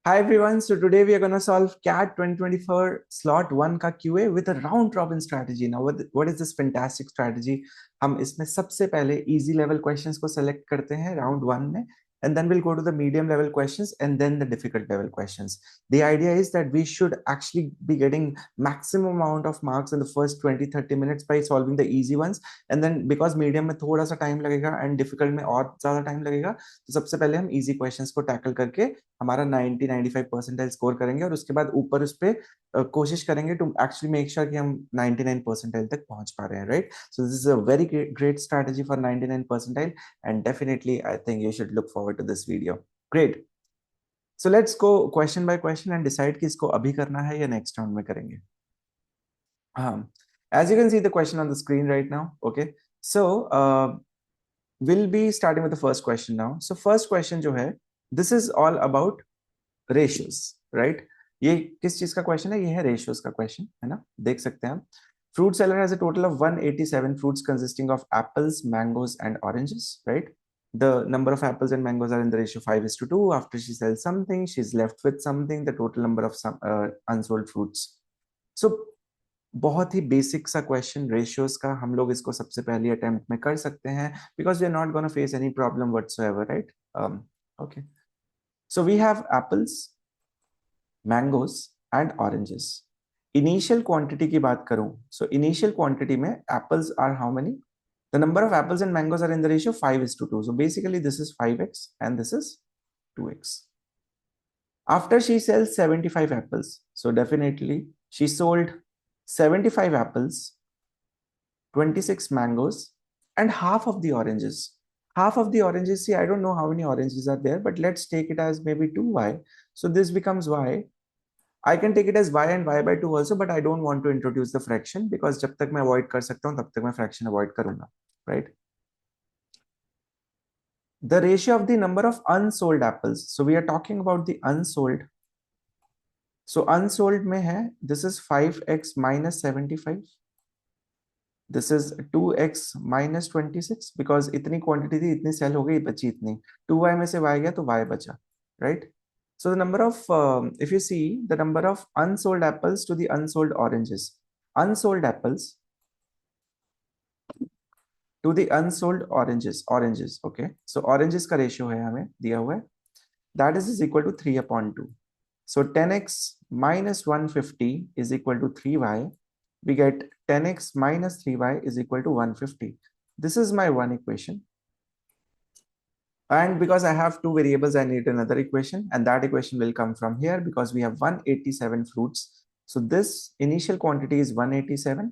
Hi everyone, so today we are going to solve CAT 2024 slot 1 का QA with a round robin strategy. Now what is this fantastic strategy? हम इसमें सबसे पहले easy level questions को select करते हैं round 1 में, and then we'll go to the medium level questions and then the difficult level questions. The idea is that we should actually be getting maximum amount of marks in the first 20-30 minutes by solving the easy ones, and then because medium में थोड़ा सा time लगेगा and difficult में और ज़्यादा time लगेगा, तो सबसे पहले हम easy questions को tackle करके हमारा 90-95% स्कोर करेंगे और उसके बाद ऊपर उस पर कोशिश करेंगे टू एक्चुअली मेक श्योर कि हम 99% तक पहुंच पा रहे हैं, right? So this is a very great strategy for 99% and definitely I think you should look forward to this video. Great. So let's go question by question and decide कि इसको अभी करना है या नेक्स्ट राउंड में करेंगे. हाँ, as you can see the question on the screen right now. Okay, so we'll be starting with the first question now. So first question जो है, this is all about ratios, right? ये किस चीज का question है? ये है ratios का क्वेश्चन, है ना? देख सकते हैं हम. Fruit seller has a total of 187 fruits consisting of apples, mangoes and oranges, right? The number of apples and mangoes are in the ratio 5:2. After she sells something, she's left with something, the total number of some unsold fruits. So बहुत ही basic सा question ratios का, हम लोग इसको सबसे पहली attempt में कर सकते हैं because we are not gonna face any problem whatsoever, right? Okay, so we have apples, mangoes and oranges. Initial quantity की बात करूं, सो इनिशियल क्वांटिटी में apples are how many? The number of apples and mangoes are in the ratio 5:2. So basically this is 5x and this is 2x. After she sells 75 apples, so definitely she sold 75 apples, 26 mangoes, and half of the oranges. Half of the oranges, see, I don't know how many oranges are there, but let's take it as maybe 2y. So this becomes y. I can take it as y and y by 2 also, but I don't want to introduce the fraction because जब तक मैं avoid कर सकता हूँ तब तक मैं fraction avoid करूंगा, right? The ratio of the number of unsold apples. So we are talking about the unsold. So unsold में है, this is 5x minus 75. This is 2x minus 26 because इतनी quantity थी, इतनी sell हो गई, बची इतनी. 2y में से y गया तो y बचा, right? So the number of, if you see the number of unsold apples to the unsold oranges, unsold apples to the unsold oranges, okay? So oranges का ratio है हमें दिया हुआ है, that is equal to 3/2. So 10x minus 150 is equal to 3y. We get 10x minus 3y is equal to 150. This is my one equation. And because I have two variables, I need another equation, and that equation will come from here because we have 187 fruits. So this initial quantity is 187.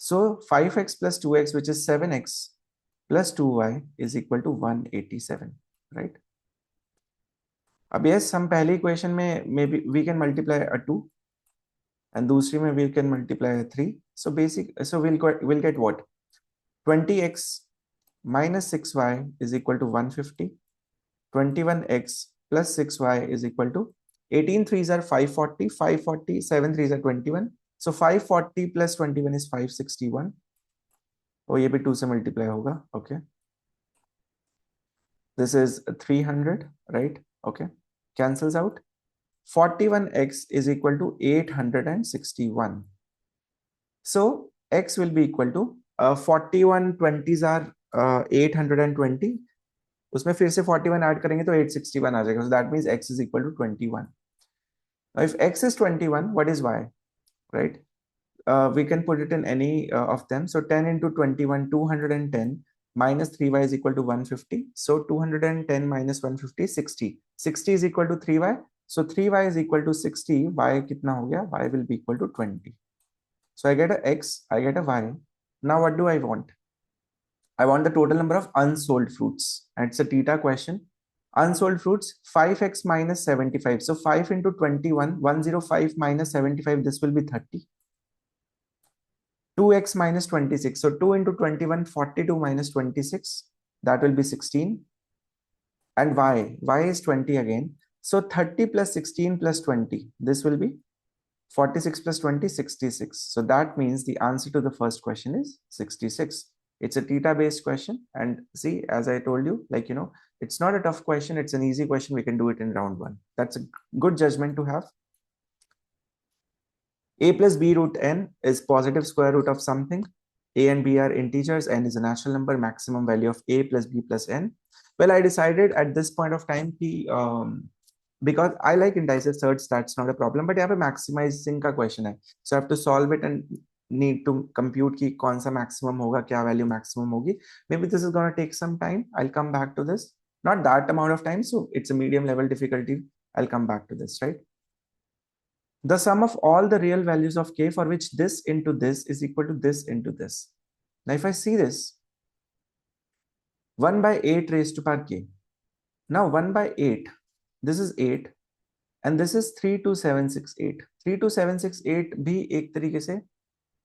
So 5x plus 2x, which is 7x plus 2y is equal to 187, right? अब yes, हम पहली equation में maybe we can multiply a 2 and दूसरी में we can multiply a 3. So we'll get what? 20x minus 6y is equal to 150. 21x plus 6y is equal to 18 threes are 540, 540, 7 threes are 21. So 540 plus 21 is 561. और ये भी 2 से multiply होगा, okay? This is 300, right? Okay, cancels out. 41x is equal to 861. So x will be equal to 41 20s are 820. उसमें फिर से 41 add करेंगे तो 861 आ जाएगा. So that means x is equal to 21. Now if x is 21, what is y, right? We can put it in any of them. So 10 into 21, 210 minus 3y is equal to 150. So 210 minus 150 is 60. 60 is equal to 3y. So 3y is equal to 60. Y कितना हो गया? Y will be equal to 20. So I get a x, I get a y. Now what do I want? I want the total number of unsold fruits. And it's a theta question. Unsold fruits, 5x minus 75. So 5 into 21, 105 minus 75, this will be 30. 2x minus 26. So 2 into 21, 42 minus 26, that will be 16. And y is 20 again. So 30 plus 16 plus 20, this will be 46 plus 20, 66. So that means the answer to the first question is 66. It's a theta based question, and see, as I told you, like, you know, it's not a tough question, it's an easy question. We can do it in round one. That's a good judgment to have. A plus b root n is positive square root of something. A and b are integers, n is a natural number, maximum value of a plus b plus n. Well, I decided at this point of time because I like indices search, that's not a problem, but यहाँ पे maximizing का question है, so I have to solve it and need to compute कि कौन सा maximum होगा, क्या value maximum होगी. Maybe this is gonna take some time. I'll come back to this. Not that amount of time, so it's a medium level difficulty. I'll come back to this, right? The sum of all the real values of k for which this into this is equal to this into this. Now, if I see this, 1 by 8 raised to power k. Now, 1 by 8, this is 8, and this is 32768. 32768 भी एक तरीके से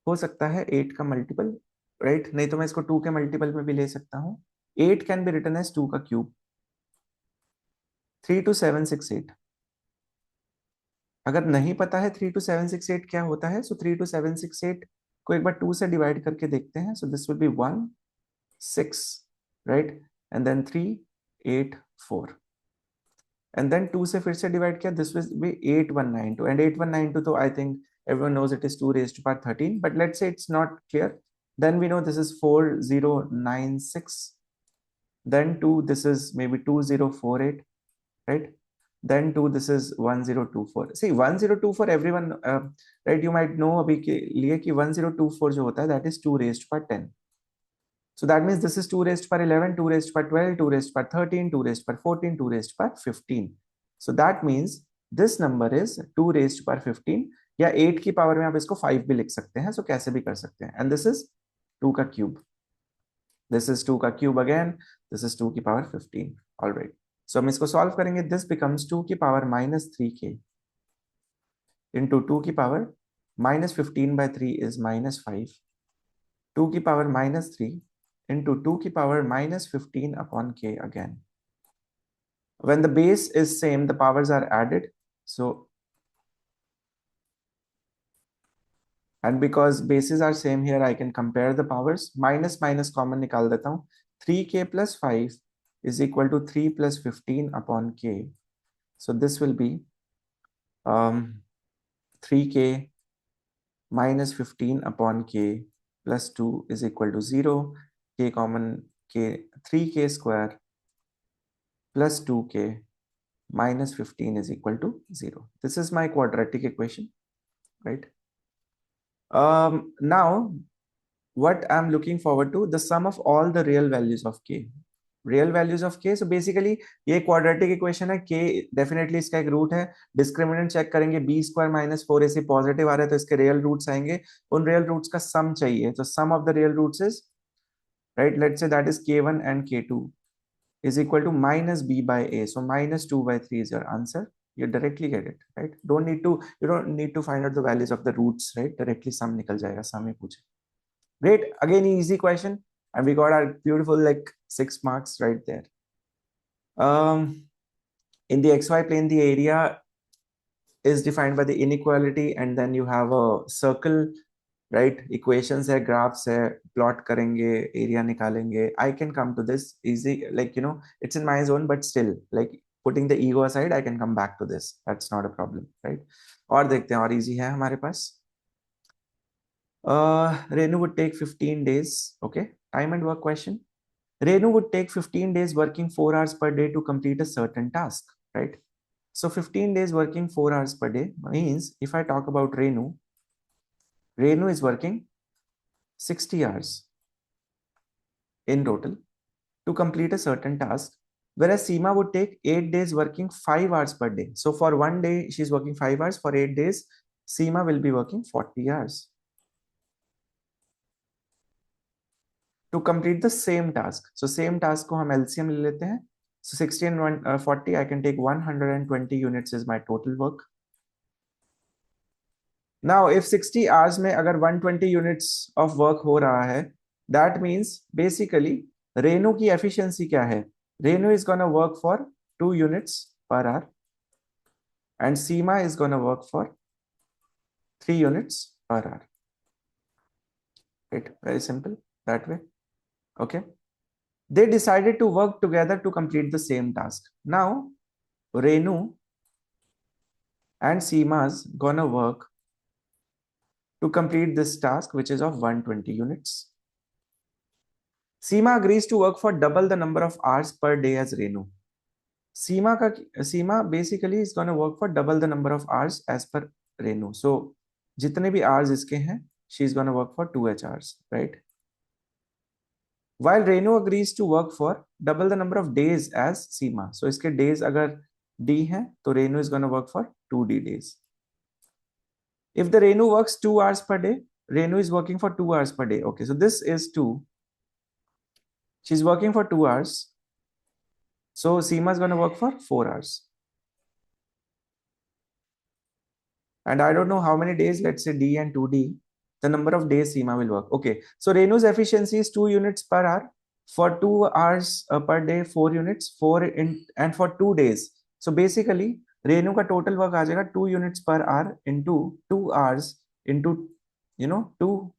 हो सकता है 8 का multiple, right? नहीं तो मैं इसको 2 के मल्टीपल में भी ले सकता हूं. 8 कैन बी रिटन एज 2 का क्यूब. 32768. अगर नहीं पता है 32768 क्या होता है, सो 32768 को एक बार 2 से डिवाइड करके देखते हैं. So this will be 1 6, right? And then 3 8 4, and then 2 से फिर से डिवाइड किया, दिस विल बी 8192, एंड 8192 तो I think everyone knows it is 2 raised to power 13, but let's say it's not clear. Then we know this is 4096, then 2, this is maybe 2048, right? Then 2, this is 1024. See, 1024 everyone, right? You might know अभी के लिए कि 1024 जो होता है, that is 2 raised to power 10. So that means this is 2 raised to power 11, 2 raised to power 12, 2 raised to power 13, 2 raised to power 14, 2 raised to power 15. So that means this number is 2 raised to power 15, या 8 की power में आप इसको 5 भी लिख सकते हैं, so कैसे भी कर सकते हैं. And this is 2 का क्यूब, this is 2 का क्यूब again, this is 2 की पावर 15. All right. So हम इसको सॉल्व करेंगे. This becomes 2 की पावर minus 3k into 2 की power minus 15 by 3 is minus 5. 2 की पावर minus 3 into 2 की power minus 15 upon k again. When the base is same, the powers are added. So, and because bases are same here, I can compare the powers. Minus minus common निकाल देता हूँ. 3k plus 5 is equal to 3 plus 15 upon k. So this will be 3k minus 15 upon k plus 2 is equal to 0. K common, k 3k square plus 2k minus 15 is equal to 0. This is my quadratic equation, right? Now, what I'm looking forward to, the sum of all the real values of k. Real values of k. So basically, ये quadratic equation है. k definitely इसका एक root है. Discriminant check करेंगे, b square minus 4ac positive आ रहा है, तो इसके real roots आएंगे. उन real roots का sum चाहिए. तो sum of the real roots is, right? Let's say that is k1 and k2 is equal to minus b by a. So minus 2 by 3 is your answer. You directly get it, right? You don't need to find out the values of the roots, right? Directly sum निकल जाएगा, sum ही पूछे. Great. Again, easy question. And we got our beautiful like 6 marks right there. In the xy plane, the area is defined by the inequality, and then you have a circle, right? Equations है, graphs है, plot करेंगे, area निकालेंगे. I can come to this easy, like, you know, it's in my zone, but still, like, putting the ego aside, I can come back to this. That's not a problem, right? और देखते हैं, और easy है हमारे पास. Renu would take 15 days. Okay, time and work question. Renu would take 15 days working 4 hours per day to complete a certain task, right? So 15 days working 4 hours per day means if I talk about Renu, Renu is working 60 hours in total to complete a certain task, whereas Seema would take 8 days working 5 hours per day. So for one day, she's working 5 hours. For 8 days, Seema will be working 40 hours to complete the same task. So same task को हम LCM ले लेते हैं. So 60 and 40, I can take 120 units is my total work. Now, if 60 hours में अगर 120 units of work हो रहा है, that means basically Renu की efficiency क्या है? Renu is gonna work for 2 units per hour, and Seema is gonna work for 3 units per hour. Right? Very simple that way. Okay. They decided to work together to complete the same task. Now, Renu and Seema's gonna work to complete this task, which is of 120 units. Seema agrees to work for double the number of hours per day as Renu. Seema basically is gonna work for double the number of hours as per Renu. So, जितने भी hours इसके हैं, she is gonna work for 2h hours, right? While Renu agrees to work for double the number of days as Seema. So इसके days अगर D हैं, तो Renu is gonna work for 2D days. If the Renu works 2 hours per day, Renu is working for 2 hours per day. Okay, so this is 2. She's working for 2 hours. So Seema is gonna work for 4 hours. And I don't know how many days, let's say D and 2D, the number of days Seema will work. Okay, so Renu's efficiency is 2 units per hour. For 2 hours per day, 4 units, and for 2 days. So basically, Renu का total work आ जाएगा 2 units per hour into 2 hours into 2,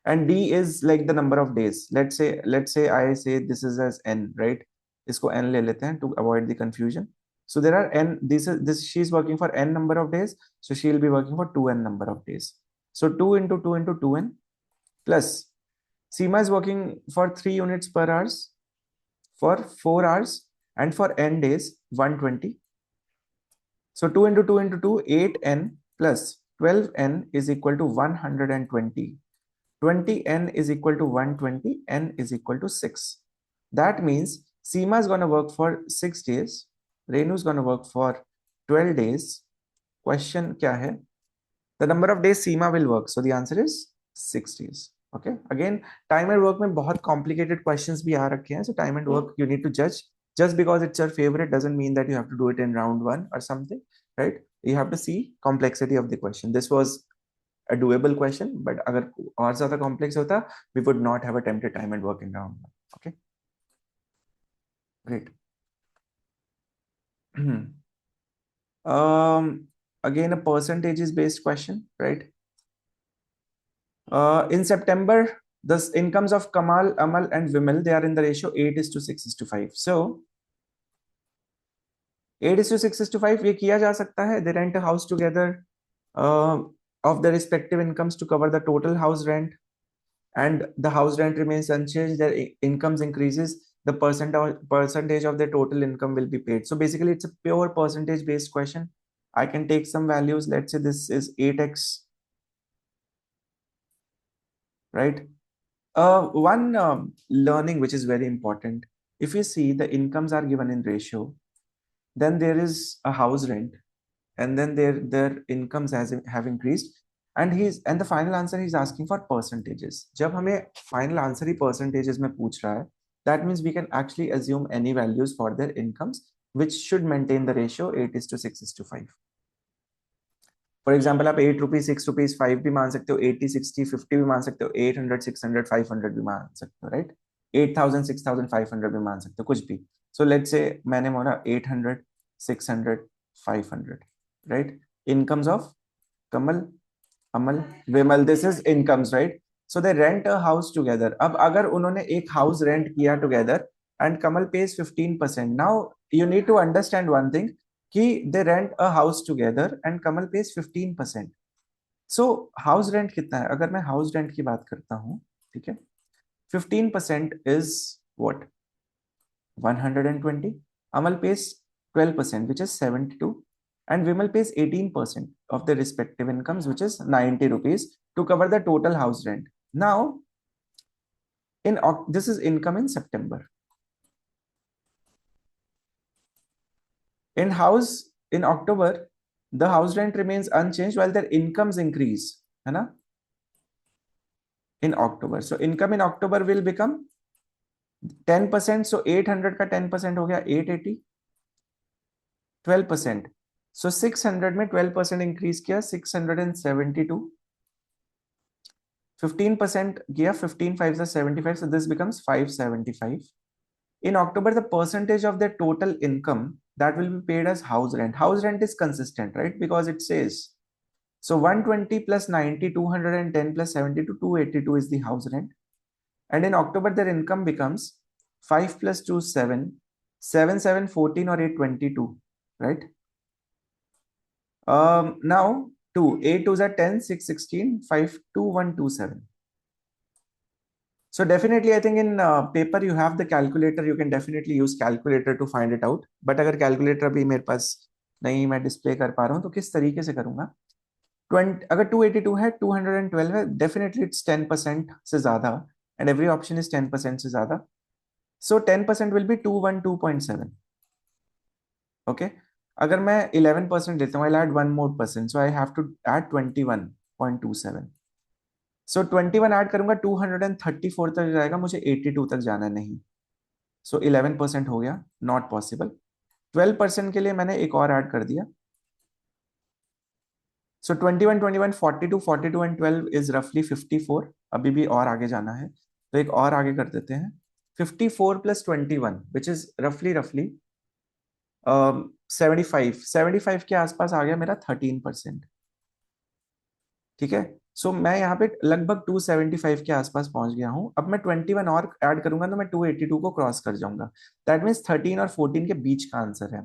and D is like the number of days. Let's say I say this is as n, right? इसको n ले लेते हैं to avoid the confusion. So there are n. This she is working for n number of days. So she will be working for 2n number of days. So 2 into 2 into 2n plus Seema is working for 3 units per hours for 4 hours and for n days 120. So 2 into 2 into 2, 8n plus 12n is equal to 120. 20n is equal to 120, n is equal to 6. That means Seema is going to work for 6 days. Renu is going to work for 12 days. Question kya hai? The number of days Seema will work. So the answer is 6 days. Okay. Again, time and work में बहुत complicated questions भी आ रखे हैं. So time and work you need to judge. Just because it's your favorite doesn't mean that you have to do it in round 1 or something, right? You have to see complexity of the question. This was a doable question, but अगर और ज़्यादा complex होता, we would not have attempted time and work in round 1. Okay. Great. Again, a percentages based question, right? In September, the incomes of Kamal, Amal, and Vimal, they are in the ratio 8:6:5. So 8:6:5 ये किया जा सकता है. They rent a house together of the respective incomes to cover the total house rent, and the house rent remains unchanged. Their incomes increases, the percentage of their total income will be paid. So basically, it's a pure percentage based question. I can take some values. Let's say this is 8x, right? One learning which is very important. If you see the incomes are given in ratio, then there is a house rent, and then their incomes have increased, and the final answer he's asking for percentages. जब हमें final answer ही percentages में पूछ रहा है, that means we can actually assume any values for their incomes, which should maintain the ratio 8:6:5. For example आप 8 rupees 6 rupees 5 भी मान सकते हो, 80 60 50 भी मान सकते हो, 800 600 500 भी मान सकते हो, राइट? 8000 6000 500 भी मान सकते हो, कुछ भी. सो लेट्स से मैंने बोला 800 600 500, right? Incomes of Kamal, Amal, Vimal, this is incomes, right? So they rent a house together. अब अगर उन्होंने एक हाउस रेंट किया together and Kamal pays 15%, now you need to understand one thing कि they rent a house together and Kamal pays 15%. So house rent कितना है? अगर मैं house rent की बात करता हूँ, ठीक है, 15% is what? 120. Amal pays 12%, which is 72, and Vimal pays 18% of their respective incomes, which is 90 rupees to cover the total house rent. Now, this is income in September. In October, the house rent remains unchanged while their incomes increase, है ना? In October, so income in October will become 10%. So 800 का 10% हो गया 880. 12%. So 600 में 12% increase किया 672. 15% किया 15 5 is 75. So this becomes 575. In October, the percentage of their total income that will be paid as house rent. House rent is consistent, right? Because it says, so 120 plus 90, 210 plus 72, 282 is the house rent. and in October their income becomes 5 plus 2 7, 7 7 14 or 8 22, right? Now 2 8 2s are 10 6 16 5 2 1 2 7. So definitely I think in paper you have the calculator, you can definitely use calculator to find it out, but अगर calculator अभी मेरे पास नहीं, मैं display कर पा रहा हूँ, तो किस तरीके से करूंगा? 20, अगर 282 है, 212 है, डेफिनेटली इट्स 10% से ज्यादा, एंड एवरी ऑप्शन इज 10% से ज्यादा, सो 10% विल बी 212.7. ओके, अगर मैं 11% लेता हूँ, I add one more percent, so I have to add 21.27. So 21 add करूंगा, 234 तक जाएगा, मुझे 82 तक जाना नहीं, सो 11% हो गया, नॉट पॉसिबल. 12% के लिए मैंने एक और ऐड कर दिया, सो 21 21 42 42 एंड 12 इज रफली 54. अभी भी और आगे जाना है, तो एक और आगे कर देते हैं. 54 प्लस 21 विच इज रफली रफली 75 के आसपास आ गया मेरा 13%. ठीक है, सो मैं यहाँ पे लगभग 275 के आसपास पहुंच गया हूँ. अब मैं 21 और ऐड करूंगा तो मैं 282 को क्रॉस कर जाऊंगा. दैट मीन्स 13 और 14 के बीच का आंसर है,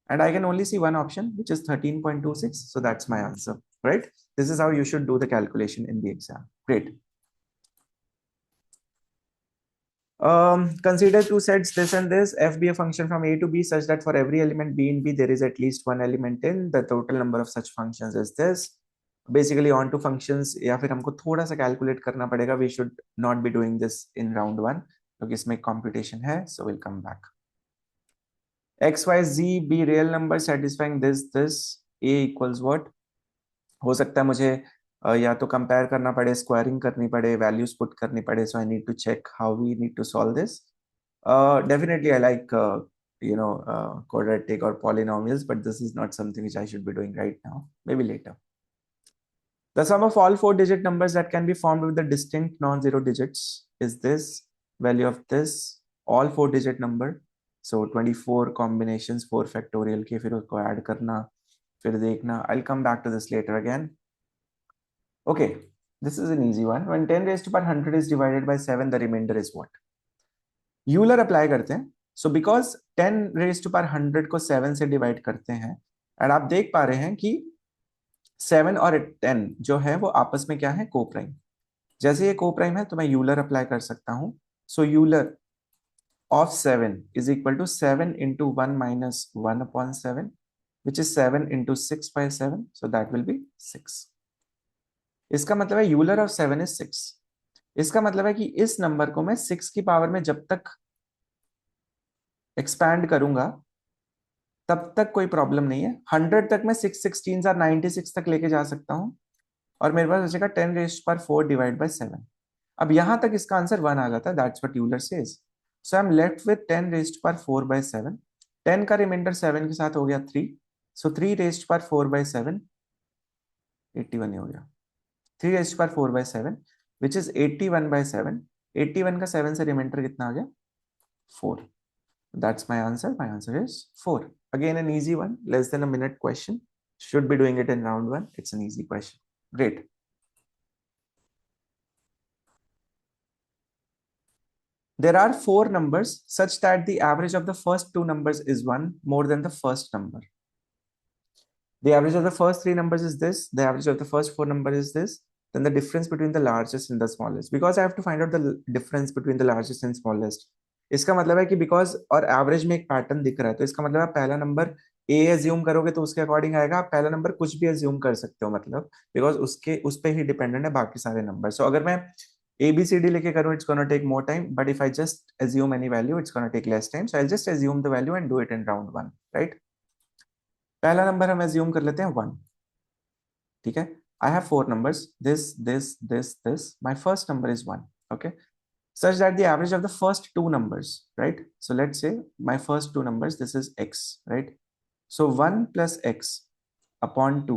and I can only see one option which is 13.26, so that's my answer, right? This is how you should do the calculation in the exam. Great. Consider two sets this and this, f be a function from a to b such that for every element b in b there is at least one element in, the total number of such functions is this. Basically on to functions, या फिर हमको थोड़ा सा calculate करना पड़ेगा. We should not be doing this in round 1 क्योंकि इसमें computation है, so we'll come back. X Y Z be real number satisfying this a equals what. हो सकता है मुझे या तो कंपेयर करना पड़े, स्क्वायरिंग करनी पड़े, वैल्यूज पुट करनी पड़े, so I need to check how we need to solve this. Definitely I like quadratic or polynomials, but this is not something which I should be doing right now, maybe later. The sum of all 4-digit numbers that can be formed with the distinct non-zero digits is this value of this all 4-digit number. So 24 combinations 4 factorial के, फिर उसको add करना, फिर देखना. I'll come back to this later again. Okay, this is an easy one. When 10 raised to power 100 is divided by 7, the remainder is what? Euler apply करते हैं. So because 10 raised to power 100 को 7 से divide करते हैं, and आप देख पा रहे हैं कि 7 और 10 जो है वो आपस में क्या है, को प्राइम. जैसे ये को प्राइम है तो मैं यूलर अप्लाई कर सकता हूं. So Euler of 7 is equal to 7 into 1 minus 1/7, which is 7 into 6/7, so that will be 6. इसका मतलब है यूलर ऑफ 7 इज 6. इसका मतलब है कि इस नंबर को मैं 6 की पावर में जब तक एक्सपैंड करूंगा तब तक कोई प्रॉब्लम नहीं है. 100 तक मैं 6 16 और 96 तक लेके जा सकता हूं, और मेरे पास बचेगा 10 रेज्ड पर 4 डिवाइड बाय 7. अब यहां तक इसका आंसर 1 आ जाता है. That's what Euler says. So I am left with 10 raised पर 4 बाय 7. 10 का रिमाइंडर 7 के साथ हो गया 3. सो 3 रेज्ड पर 4 बाय 7 81 हो गया. 3 रेज्ड पर 4 बाय 7 विच इज 81/7. 81 का 7 से रिमाइंडर कितना आ गया, 4. That's my answer. My answer is 4. Again, an easy one, less than a minute question. Should be doing it in round 1. It's an easy question. Great. There are 4 numbers such that the average of the first 2 numbers is 1 more than the first number. The average of the first 3 numbers is this. The average of the first 4 numbers is this. Then the difference between the largest and the smallest. Because I have to find out the difference between the largest and smallest. इसका मतलब है कि because और average में एक pattern दिख रहा है, तो इसका मतलब आप पहला नंबर ए एज्यूम करोगे तो उसके अकॉर्डिंग आएगा. आप पहला नंबर कुछ भी एज्यूम कर सकते हो, मतलब बिकॉज उसके उस पे ही डिपेंडेंट है बाकी सारे नंबर. सो अगर मैं ए बी सी डी लेके करूँ, it's gonna take more time, but if I just assume any value it's gonna take less time. So I just assume the value and do it in round 1, right. पहला number हम assume कर लेते हैं 1. ठीक है, I have 4 numbers, this this this this. My first number is 1. Okay, such that the average of the first 2 numbers, right? So let's say my first 2 numbers, this is x, right? So 1 plus x upon 2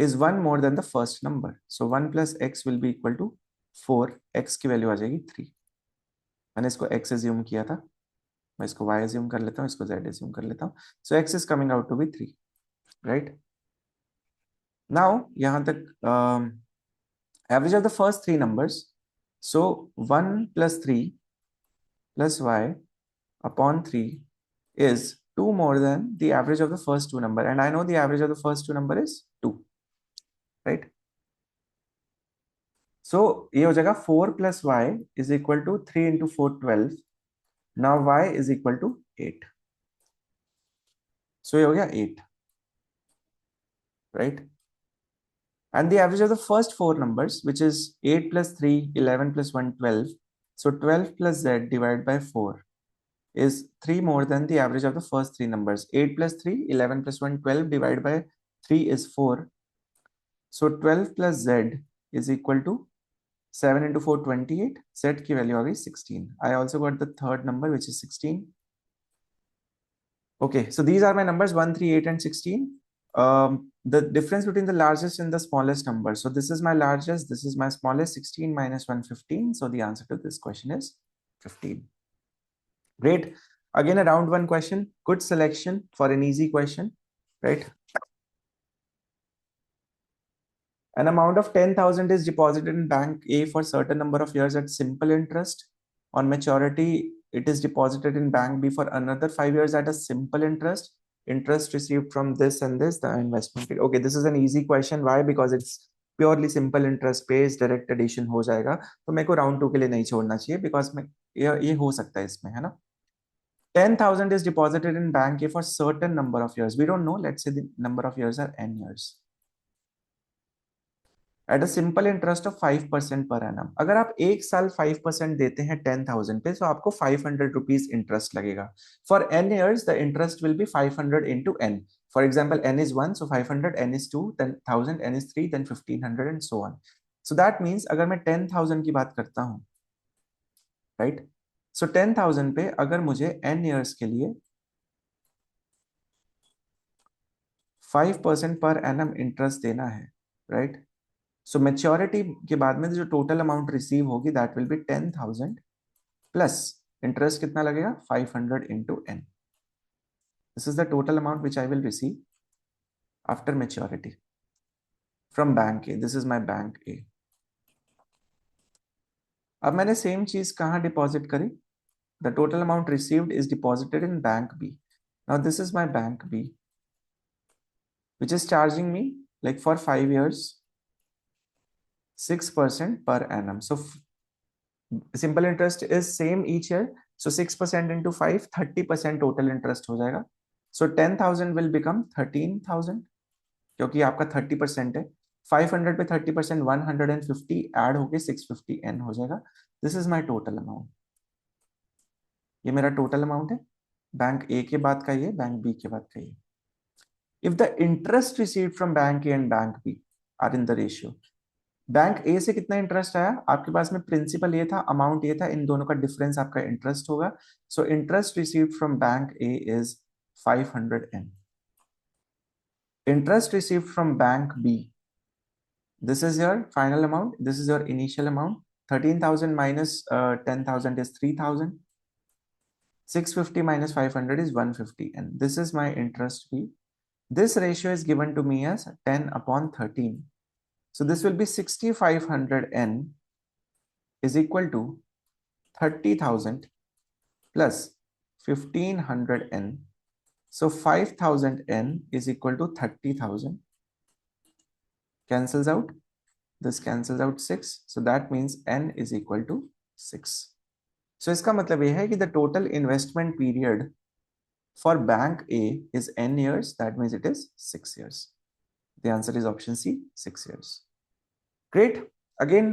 is 1 more than the first number. So 1 plus x will be equal to 4. x की value आ जाएगी 3. मैंने इसको x assume किया था, मैं इसको y assume कर लेता हूँ, इसको z assume कर लेता हूँ. So x is coming out to be 3, right? Now यहाँ तक average of the first 3 numbers So 1 plus 3 plus y upon 3 is 2 more than the average of the first two number, and I know the average of the first two number is 2, right? So ये हो जाएगा 4 plus y is equal to 3 into 4 12. Now y is equal to 8. So ये हो गया 8, right? And the average of the first four numbers, which is 8 plus 3, 11 plus 1, 12. So 12 plus z divided by 4 is 3 more than the average of the first three numbers. 8 plus 3, 11 plus 1, 12 divided by 3 is 4. So 12 plus z is equal to 7 into 4, 28. Z की value आ गई 16. I also got the third number, which is 16. Okay, so these are my numbers 1, 3, 8, and 16. The difference between the largest and the smallest number. So this is my largest, this is my smallest, 16 minus 1, 15. So the answer to this question is 15. Great. Again, a round one question. Good selection for an easy question, right? An amount of 10,000 is deposited in bank A for certain number of years at simple interest. On maturity, it is deposited in bank B for another 5 years at a simple interest. Interest received from this and this, the investment. Okay, this is an easy question. Why? Because it's purely simple interest based, direct addition हो जाएगा. तो मेरे को round 2 के लिए नहीं छोड़ना चाहिए because मैं ये हो सकता है इसमें, है ना? 10,000 is deposited in bank A for certain number of years. We don't know. Let's say the number of years are n years. At a simple interest of 5% per annum. अगर आप एक साल 5% देते हैं 10,000 पे, तो आपको 500 रुपीज इंटरेस्ट लगेगा. For n years the interest will be 500 into n. For example, n is 1, so 500, n is 2, then 1000, n is 3, then 1500 and so on. So that means अगर मैं 10,000 की बात करता हूं, राइट? सो 10,000 पे अगर मुझे n years के लिए 5% पर एनम इंटरेस्ट देना है, राइट? सो मैच्योरिटी के बाद में जो टोटल अमाउंट रिसीव होगी that will be 10,000 plus interest कितना लगेगा 500 into n. This is the total amount which I will receive after maturity from bank A. This is my bank A. अब मैंने same चीज कहां डिपॉजिट करी? The total amount received is deposited in bank B. Now this is my bank B which is charging me like for 5 years 6% per annum. So simple interest is same each year. So 6% into 5, 30% total interest हो जाएगा. So 10,000 will become 13,000 क्योंकि आपका 30% है. 500 पे 30% 150 add होके 650 n हो जाएगा. This is my total amount. ये मेरा टोटल अमाउंट है. बैंक ए के बाद का ये, बैंक बी के बाद का ये. If the interest received from bank A and bank B are in the ratio, bank A से कितना इंटरेस्ट आया आपके पास में, प्रिंसिपल ये था, अमाउंट ये था, इन दोनों का डिफरेंस आपका इंटरेस्ट होगा. So interest received from bank A is 500 n. Interest received from bank B, this is your final amount, this is your initial amount. 13,000 minus 10,000 is 3,000. 650 minus 500 is 150 and this is my interest fee. This ratio is given to me as 10 upon 13. So this will be 6,500 n is equal to 30,000 plus 1,500 n. So 5,000 n is equal to 30,000. Cancels out. This cancels out 6. So that means n is equal to 6. So इसका मतलब ये है कि the total investment period for bank A is n years. That means it is 6 years. The answer is option C, 6 years. Great. Again,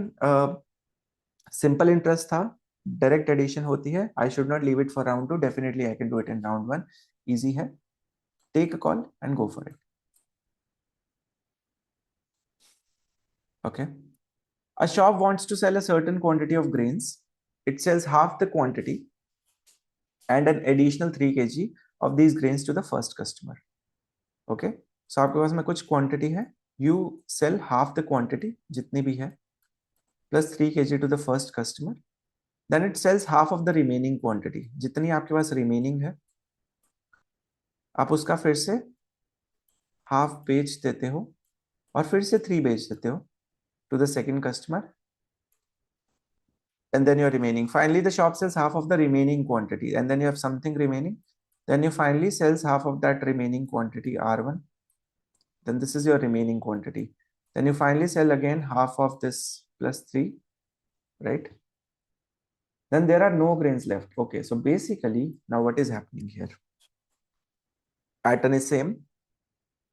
simple interest था, direct addition होती है. I should not leave it for round 2. Definitely I can do it in round 1. Easy है. Take a call and go for it. Okay. A shop wants to sell a certain quantity of grains. It sells half the quantity and an additional 3 kg of these grains to the first customer. Okay. So आपके पास में कुछ quantity है. You sell half the quantity, जितनी भी है, plus 3 kg to the first customer. Then it sells half of the remaining quantity. जितनी आपके पास remaining है, आप उसका फिर से half बेच देते हो और फिर से 3 बेच देते हो to the second customer. and then your remaining. Finally, the shop sells half of the remaining quantity, and then you have something remaining. Then you finally sells half of that remaining quantity R1. Then this is your remaining quantity. Then you finally sell again half of this plus 3, right? Then there are no grains left. Okay, so basically now what is happening here? Pattern is same.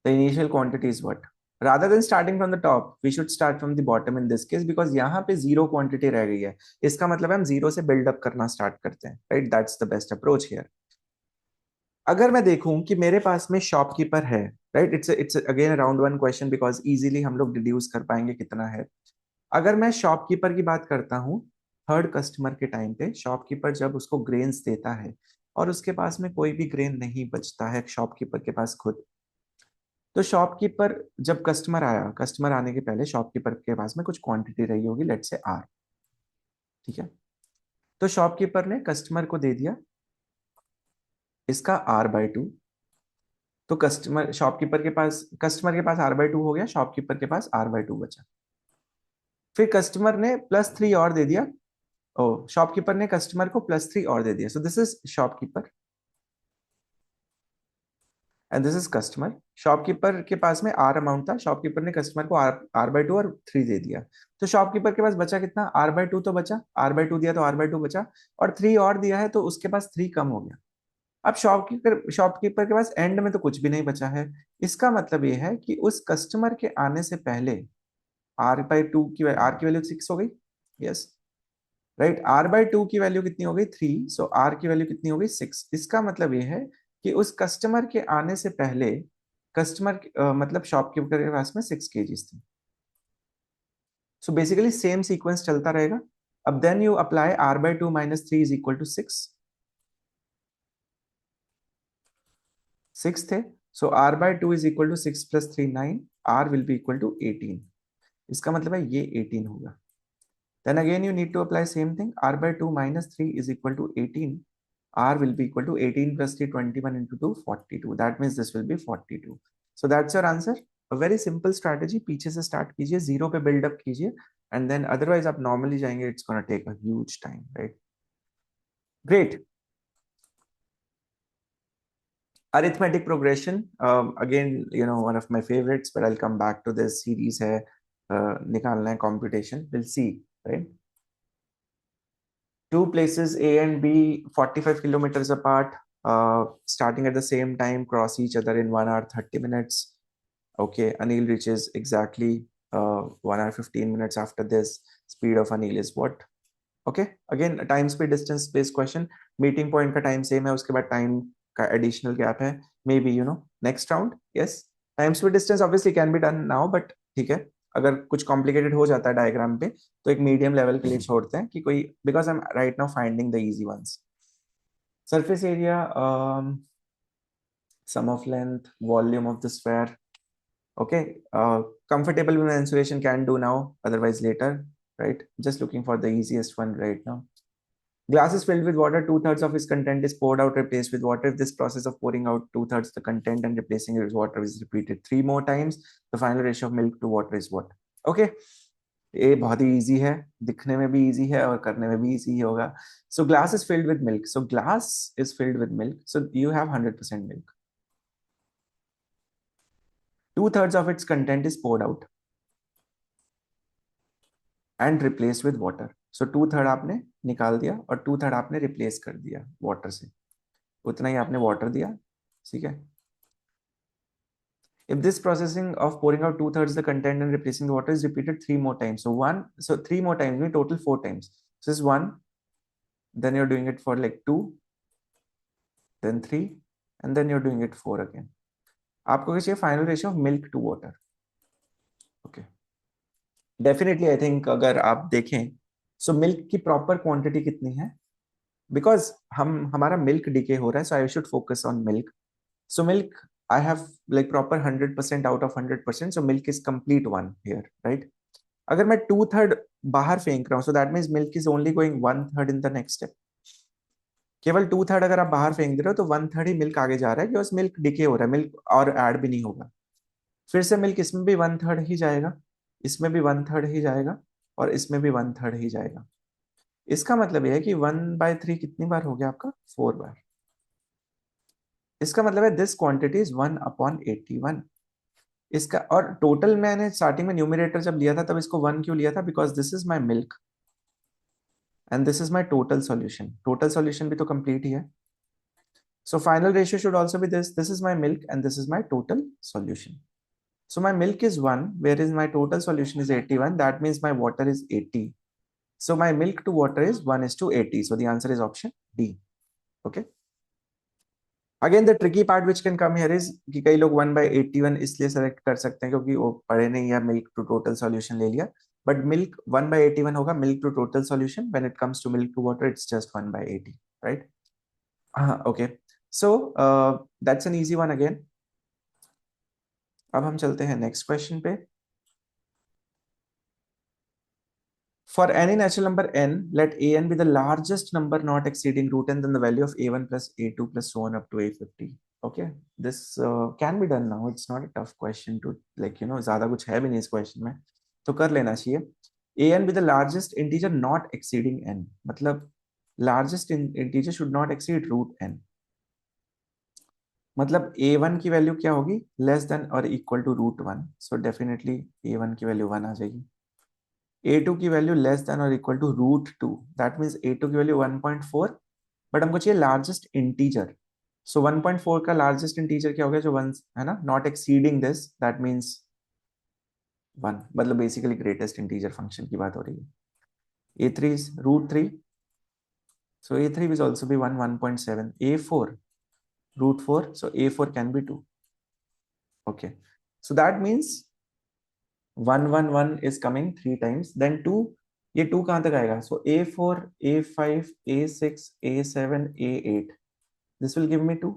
The initial quantity is what? Rather than starting from the top, we should start from the bottom in this case, because यहाँ पे zero quantity रह गई है. इसका मतलब हम zero से build up करना start करते हैं, right? That's the best approach here. अगर मैं देखूं कि मेरे पास में शॉपकीपर है, right, it's again round one question, because easily हम लोग डिड्यूस कर पाएंगे कितना है. अगर मैं शॉपकीपर की बात करता हूँ, थर्ड कस्टमर के टाइम पे शॉपकीपर जब उसको ग्रेन्स देता है और उसके पास में कोई भी ग्रेन नहीं बचता है शॉपकीपर के पास खुद, तो शॉपकीपर जब कस्टमर आया, कस्टमर आने के पहले शॉपकीपर के पास में कुछ क्वांटिटी रही होगी, लेट्स से आर. ठीक है, तो शॉपकीपर ने कस्टमर को दे दिया इसका R/2. तो कस्टमर के पास R/2 हो गया, शॉपकीपर के पास R/2 बचा. फिर कस्टमर ने +3 और दे दिया. ओ, शॉपकीपर ने कस्टमर को +3 और दे दिया. सो this is shopkeeper and this is customer. Shopkeeper के पास में R अमाउंट था, शॉपकीपर ने कस्टमर को R/2 और 3 दे दिया. तो शॉपकीपर के पास बचा कितना? R/2 तो बचा, R/2 दिया तो R/2 बचा, और 3 और दिया है तो उसके पास 3 कम हो गया. अब शॉपकीपर के पास एंड में तो कुछ भी नहीं बचा है. इसका मतलब ये है कि उस कस्टमर के आने से पहले R/2 की R की वैल्यू 6 हो गई. Yes, right. R/2 की वैल्यू कितनी हो गई? 3. सो R की वैल्यू कितनी हो गई? 6. इसका मतलब ये है कि उस कस्टमर के आने से पहले कस्टमर मतलब शॉपकीपर के पास में 6 kgs थी. सो बेसिकली सेम सीक्वेंस चलता रहेगा. अब देन यू अप्लाई R/2 - 3 = 6. 6 थे. सो R/2 = 6 + 3 9. R will be equal to 18. इसका मतलब है ये 18 होगा. Then again you need to apply same thing. R/2 - 3 is equal to 18. R will be equal to 18 + 3 21 into 2 42. That means this will be 42. So that's your answer. A very simple strategy. पीछे से start कीजिए, zero पे build up कीजिए, and then otherwise आप normally जाएंगे, it's gonna take a huge time, right? Great. Arithmetic progression. Again, you know, one of my favorites, but I'll come back to this series है, निकालना है computation. We'll see, right? Two places A and B 45 kilometers apart, starting at the same time, cross each other in 1 hour 30 minutes. Okay, Anil reaches exactly 1 hour 15 minutes after this. Speed of Anil is what? Okay, again time speed distance space question. Meeting point का time same है, उसके बाद time का additional gap है. Maybe you know next round. Yes, time speed distance obviously can be done now, but ठीक है, अगर कुछ कॉम्प्लिकेटेड हो जाता है डायग्राम पे तो एक मीडियम लेवल के लिए छोड़ते हैं कि कोई, because I am right now finding the easy ones. Surface area, sum of length, volume of the sphere. Okay, comfortable mensuration can do now, otherwise later, right? Just looking for the easiest one right now. Glass is filled with water, 2/3 of its content is poured out, replaced with water. If this process of pouring out 2/3 the content and replacing it with water is repeated 3 more times, the final ratio of milk to water is what? Okay, ये बहुत ही easy है, दिखने में भी easy है और करने में भी इजी होगा. So glass is filled with milk. So glass is filled with milk. So you have 100% milk. 2/3 of its content is poured out and replaced with water. सो 2/3 आपने निकाल दिया और 2/3 आपने रिप्लेस कर दिया वाटर से, उतना ही आपने वाटर दिया. ठीक है. If this processing of pouring out 2/3 the content and replacing the water is repeated 3 more times, so 3 more times, mean total 4 times. So this is 1, then you're doing it for like 2, then 3, and then you're doing it 4 again. आपको क्या चाहिए? Final ratio of milk to water. Okay, definitely I think अगर आप देखें, so milk की proper quantity कितनी है, because हमारा मिल्क डिके हो रहा है, so I should focus on milk. So milk I have like proper 100% out of 100%, so milk is complete one here, right? अगर मैं 2/3 बाहर फेंक रहा हूँ, so that means milk is only going 1/3 in the next step. केवल 2/3 अगर आप बाहर फेंक दे रहे हो तो 1/3 ही मिल्क आगे जा रहा है, क्योंकि मिल्क डिके हो रहा है, मिल्क और ऐड भी नहीं होगा. फिर से मिल्क इसमें भी 1/3 ही जाएगा, इसमें भी 1/3 ही जाएगा, और इसमें भी 1/3 ही जाएगा. इसका मतलब यह है कि 1/3 कितनी बार हो गया आपका? 4 बार। इसका मतलब है दिस क्वांटिटी इज 1/81। इसका और टोटल मैंने स्टार्टिंग में न्यूमरेटर जब लिया था तब इसको 1 क्यों लिया था? Because this is my milk and this is my total solution. Total solution भी तो कंप्लीट ही है। So final ratio should also be this. This is my milk and this is my total solution. So my milk is 1, whereas my total solution is 81. That means my water is 80. So my milk to water is 1:80. So the answer is option D. Okay. Again, the tricky part which can come here is कि कई लोग 1/81 इसलिए select कर सकते हैं क्योंकि वो पढ़े नहीं या milk to total solution ले लिया. But milk 1/81 होगा milk to total solution. When it comes to milk to water, it's just 1/80, right? Okay. So that's an easy one again. अब हम चलते हैं नेक्स्ट क्वेश्चन पे. For any natural number n, let an be the largest number not exceeding root n, then the value of a1 plus a2 plus so on up to a50. Okay, this can be done now. It's not a tough question to like ज्यादा कुछ है भी नहीं इस question में, तो कर लेना चाहिए. an be the largest integer not exceeding n, मतलब largest integer should not exceed root n. मतलब a1 की वैल्यू क्या होगी? लेस देन और equal to √1. So definitely a1 की वैल्यू 1 आ जाएगी. a2 की वैल्यू लेस देन और equal to √2. That means a2 की वैल्यू 1.4. बट हमको चाहिए लार्जेस्ट इंटीजर. सो 1.4 का लार्जेस्ट इंटीजर क्या हो गया? जो 1 है ना, not exceeding this, that means 1. मतलब बेसिकली ग्रेटेस्ट इंटीजर फंक्शन की बात हो रही है. a3 is √3. So a3 will also be 1.7. a4 √4. So a4 can be 2. Okay, so that means 111 is coming 3 times, then 2. ये 2 कहां तक आएगा? So a4 a5 a6 a7 a8, this will give me 2.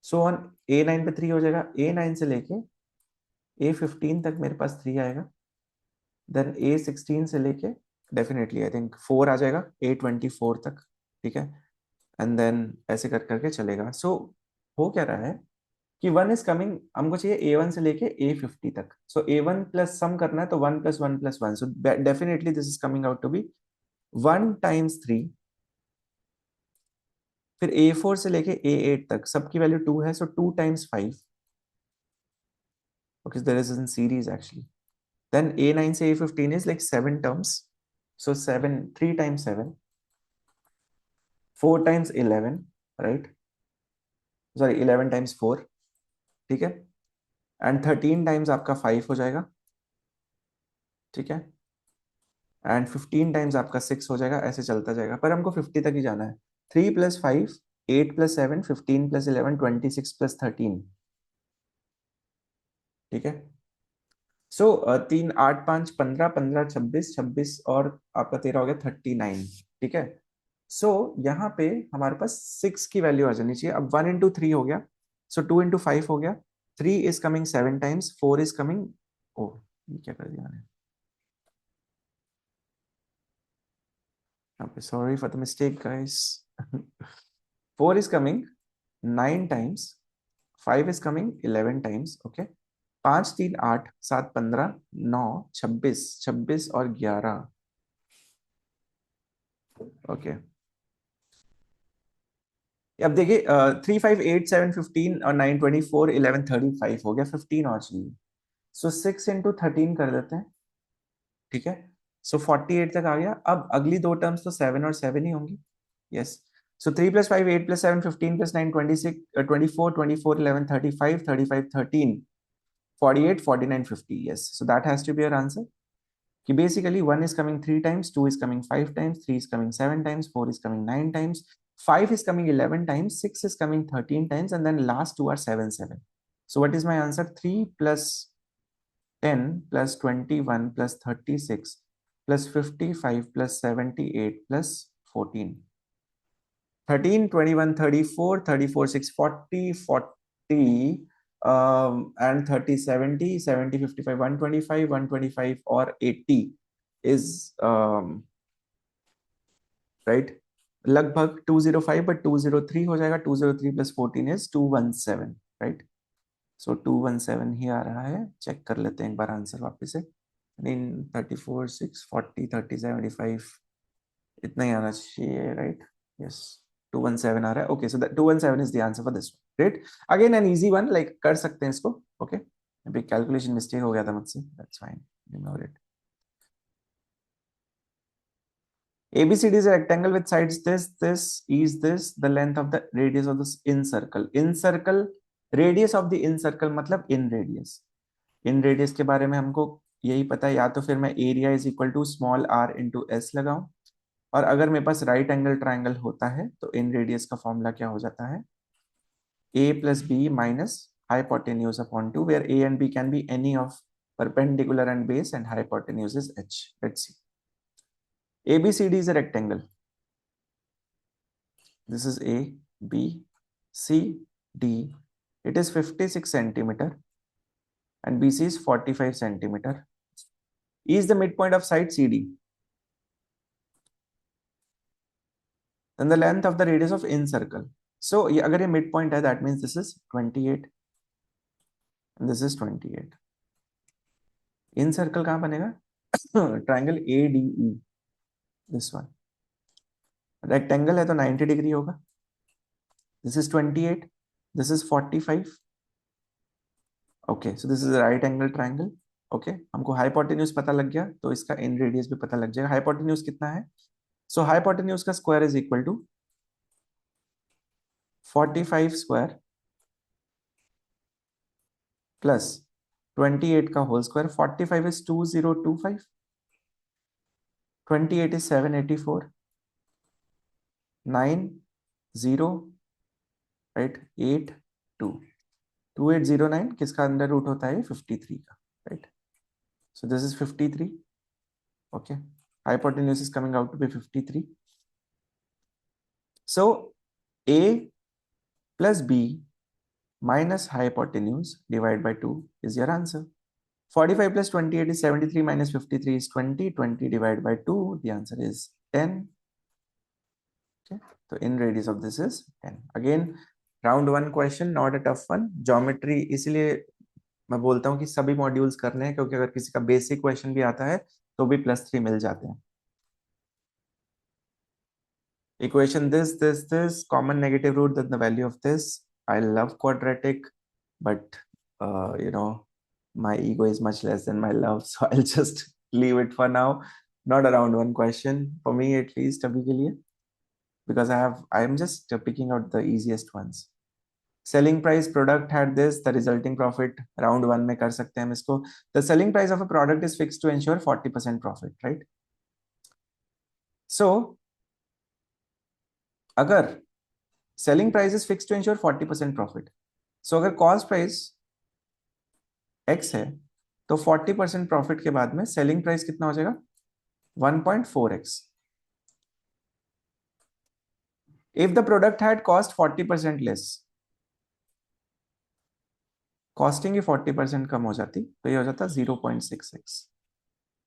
So on a9 पे 3 हो जाएगा. a9 से लेके a15 तक मेरे पास 3 आएगा. देन a16 से लेके डेफिनेटली आई थिंक 4 आ जाएगा a24 तक. ठीक है, एंड देन ऐसे कर करके चलेगा. सो हो क्या रहा है कि 1 इज कमिंग, हमको चाहिए a1 से लेके a50 तक. सो a1 प्लस सम करना है तो 1 + 1 + 1. So definitely this is coming out to be 1 × 3. फिर a4 से लेके a8 तक सबकी वैल्यू 2 है. So 2 × 5. Okay, there is in series actually. Then a9 से a15 is like 7 terms. So 7 3 × 7 4 × 11, right? Sorry 11 × 4. ठीक है, एंड 13 टाइम्स आपका 5 हो जाएगा. ठीक है, एंड 15 टाइम्स आपका 6 हो जाएगा. ऐसे चलता जाएगा पर हमको 50 तक ही जाना है. 3 + 5 8 + 7 15 + 11 26 + 13. ठीक है, सो 3 8 5 15 15 26 26 और आपका 13 हो गया 39. ठीक है, सो यहाँ पे हमारे पास 6 की वैल्यू आ जानी चाहिए. अब 1 × 3 हो गया. सो 2 × 5 हो गया. 3 is coming 7 times. 4 is coming, ओ ये क्या कर दिया मैंने? Okay, sorry for the mistake, guys. 4 is coming 9 times. 5 is coming 11 times. Okay. 5 3 8 7 15 9 26 26 और 11. ओके, अब देखिए 3 5 8 7 15 और 9 24 11 35 हो गया. 15 और चाहिए. सो 6 × 13 कर देते हैं. ठीक है, सो 48 तक आ गया. अब अगली दो टर्म्स तो 7 और 7 ही होंगी. Yes, so 3 + 5 8 + 7 15 + 9 26 24 24 11 35 35 13 48 49 50. Yes, so that has to be your answer. कि basically 1 is coming 3 times, 2 is coming 5 times, 3 is coming 7 times, 4 is coming 9 times, 5 is coming 11 times, 6 is coming 13 times, and then last two are 7 7. So what is my answer? 3 + 10 + 21 + 36 + 55 + 78 + 14. 13 21 34 34 6 40 40 and 30 70 70 55 125 125 or 80 is right, लगभग 205 but 203 हो जाएगा. 203 + 14 is 217, right? So 217 ही आ रहा है. Check कर लेते हैं एक बार answer वापस से. 34 6 40 30 75 इतना ही आना चाहिए, राइट? यस, 217 आ रहा है। Okay, so that 217 is the answer for this one. Great. Again an easy one, like कर सकते हैं इसको। ओके, अभी कैलकुलेशन मिस्टेक हो गया था मुझसे, that's fine, ignore it. ABCD is a rectangle with sides this is this, the length of the radius of this in circle. In circle, radius of the in circle मतलब in radius. In radius के बारे में हमको यही पता है, या तो फिर मैं area is equal to small r into S लगाऊं, और अगर मेरे पास राइट एंगल ट्राइंगल होता है तो इन रेडियस का फॉर्मूला क्या हो जाता है? a plus b minus hypotenuse upon 2, where a and b can be any of perpendicular and base and hypotenuse is h. Let's see. ABCD is a rectangle. This is A, B, C, D. It is 56 centimeter and BC is 45 centimeter. E is the midpoint of side CD. Then the length of the radius of in circle. So अगर ये midpoint है, that means this is 28 and this is 28. In circle कहाँ बनेगा? Triangle ADE. This one. Rectangle है तो 90 degree होगा. This is 28. This is 45. Okay, so this is a right angle triangle. Okay, हमको hypotenuse पता लग गया तो इसका इन रेडियस भी पता लग जाएगा. हाइपोटेन्यूज कितना है? सो हाइपोटेन्यूज का square is equal to 45 square plus 28 का whole square. 45 is 2025, 28 is 784, 90, right, 82, 2809 किसका अंडर रूट होता है? 53 का, right? So this is 53. Okay, hypotenuse is coming out to be 53. So A plus B minus hypotenuse divided by 2 is your answer. 45 plus 28 is 73 minus 53 is 20. 20 divided by 2, the answer is 10. Okay, so in radius of this is 10. Again, round one question, not a tough one. Geometry इसलिए मैं बोलता हूँ कि सभी modules करने हैं, क्योंकि अगर किसी का बेसिक क्वेश्चन भी आता है तो भी +3 मिल जाते हैं. Equation this, common negative root, then the value of this. I love quadratic, but my ego is much less than my love, so I'll just leave it for now. Not a round one question for me, at least अभी के लिए, because I am just picking out the easiest ones. Selling price product had this, the resulting profit round one में कर सकते हैं हम इसको. The selling price of a product is fixed to ensure 40% profit, right? So अगर selling price is fix to ensure 40% profit, so अगर cost price x है तो 40% प्रॉफिट के बाद में सेलिंग प्राइस कितना हो जाएगा? 1.4x. If the product had cost 40% less, costing ही 40% कम हो जाती तो ये हो जाता 0.6x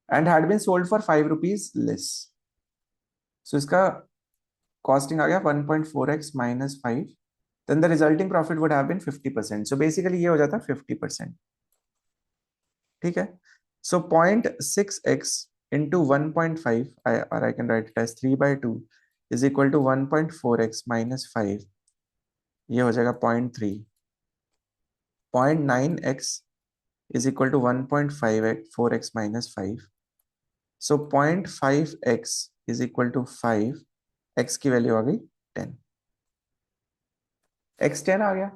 and had been sold for 5 rupees less. So इसका कॉस्टिंग आ गया 1.4x minus 5, then the resulting profit would have been 50%. So basically ये हो जाता 50%. ठीक है. So 0.6x into 1.5, or I can write it as 3/2 is equal to 1.4x minus 5. ये हो जाएगा 0.3. 0.9x is equal to 1.4x minus 5. So 0.5x is equal to 5. x की value आ गई 10. x 10 आ गया.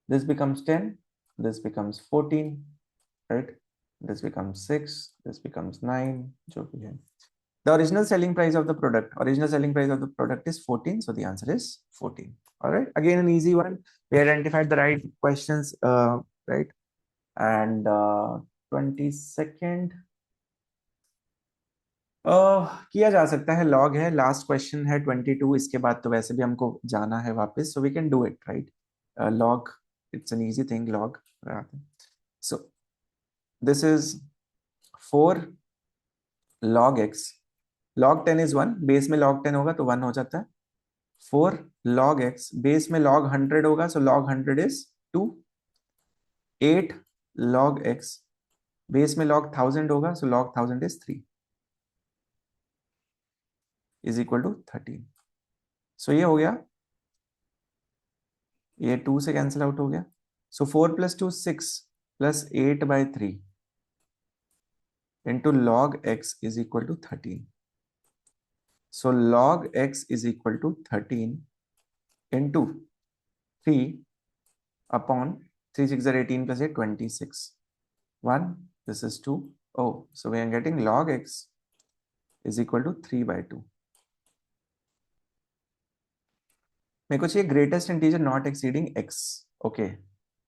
This becomes 10. This becomes 14, right? This becomes 6. This becomes 9. जो भी है. The original selling price of the product is 14. So the answer is 14. All right. Again, an easy one. We identified the right questions, right? And 22nd. किया जा सकता है. Log है, last question है 22. इसके बाद तो वैसे भी हमको जाना है वापस, so we can do it, right? Log, it's an easy thing. Log. So this is 4 log x. log 10 is 1. Base में log 10 होगा तो 1 हो जाता है. 4 log x, बेस में log 100 होगा, so log 100 is 2. 8 log x, base में log 1000 होगा, so log 1000 is 3. Is equal to 13। So ये हो गया, ये 2 से कैंसिल आउट हो गया। So 4 + 2 6 plus 8/3 into log x is equal to 13। So log x is equal to 13 into 3 upon 3 6 are 18 plus 8 26 1, this is 2. Oh, so we are getting log x is equal to 3/2. मेरे को चाहिए greatest integer not exceeding x. Okay,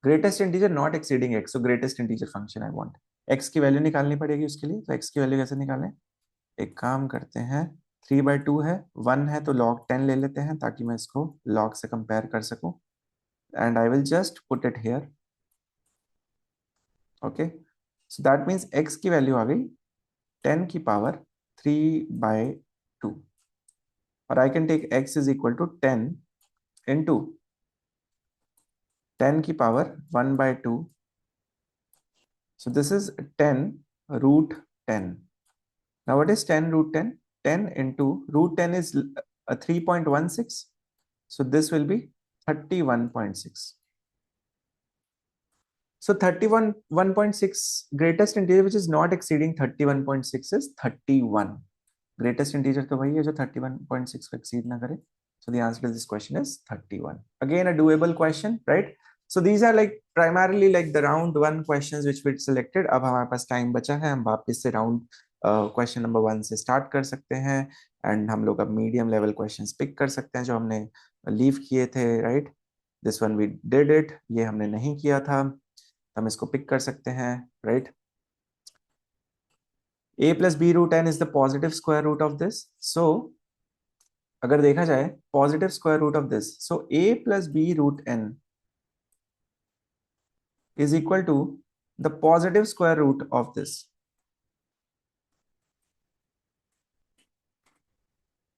greatest integer not exceeding x, so greatest integer function I want. x की value निकालनी पड़ेगी उसके लिए, तो x की वैल्यू कैसे निकालें? एक काम करते हैं, 3/2 है, 1 है, तो log 10 ले लेते हैं ताकि मैं इसको log से कंपेयर कर सकूं, and I will just put it here. Okay, so that means x की वैल्यू आ गई 10 की पावर 3/2, और I can take x is equal to 10 into 10 की power 1/2. So this is 10 root 10. Now what is 10 root 10? 10 into root 10 is 3.16. So this will be 31.6. So 31.6, greatest integer which is not exceeding 31.6 is 31. Greatest integer तो वही है जो 31.6 को exceed ना करे. So the answer to this question is 31. Again, a doable question, right? So these are like primarily like the round 1 questions which we selected. अब हमारे पास time बचा है, हम वापस से राउंड क्वेश्चन नंबर 1 से स्टार्ट कर सकते हैं, एंड हम लोग अब मीडियम लेवल क्वेश्चंस पिक कर सकते हैं जो हमने लीव किए थे, right? This one we did it, ये हमने नहीं किया था, हम इसको पिक कर सकते हैं, right? a plus b root n is the positive square root of this. So अगर देखा जाए positive square root of this, so a plus b root n is equal to the positive square root of this.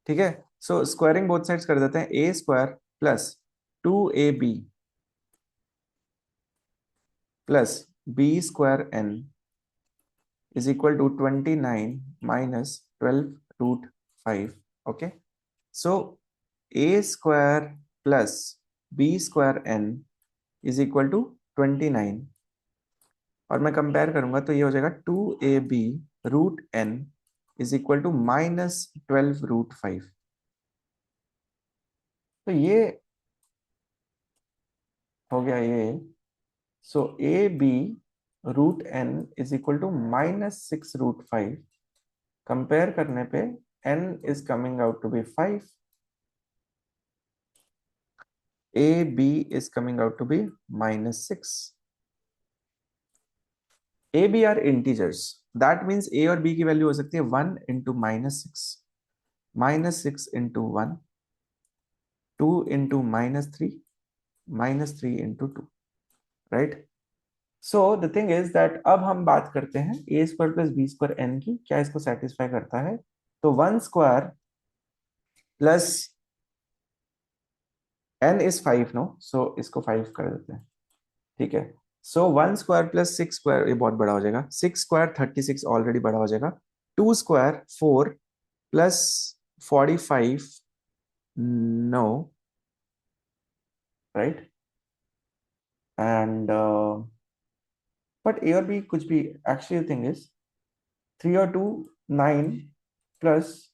ठीक है, सो squaring both sides कर देते हैं, a square plus 2ab plus b square n is equal to 29 minus 12 root 5. Okay, so a square plus b square n is equal to 29, और मैं compare करूंगा तो ये हो जाएगा 2ab root n is equal to -12 root 5. तो ये हो गया ये, so a b root n is equal to -6 root 5. Compare करने पे n is coming out to be 5, a b is coming out to be -6. A b are integers, that means a और b की value हो सकती है 1 into -6 into 1, 2 into -3, -3 into 2, right? So the thing is that अब हम बात करते हैं a square plus b square n की, क्या इसको सेटिस्फाई करता है? तो 1 square plus n is 5, no, so इसको 5 कर देते हैं, ठीक है? सो 1 स्क्वायर प्लस 6 स्क्वायर, ये बहुत बड़ा हो जाएगा, 6 स्क्वायर 36 ऑलरेडी बड़ा हो जाएगा, 2 square 4 plus 45, no, right? And but a और बी कुछ भी, एक्चुअली थिंग इज 3 और 2 9 प्लस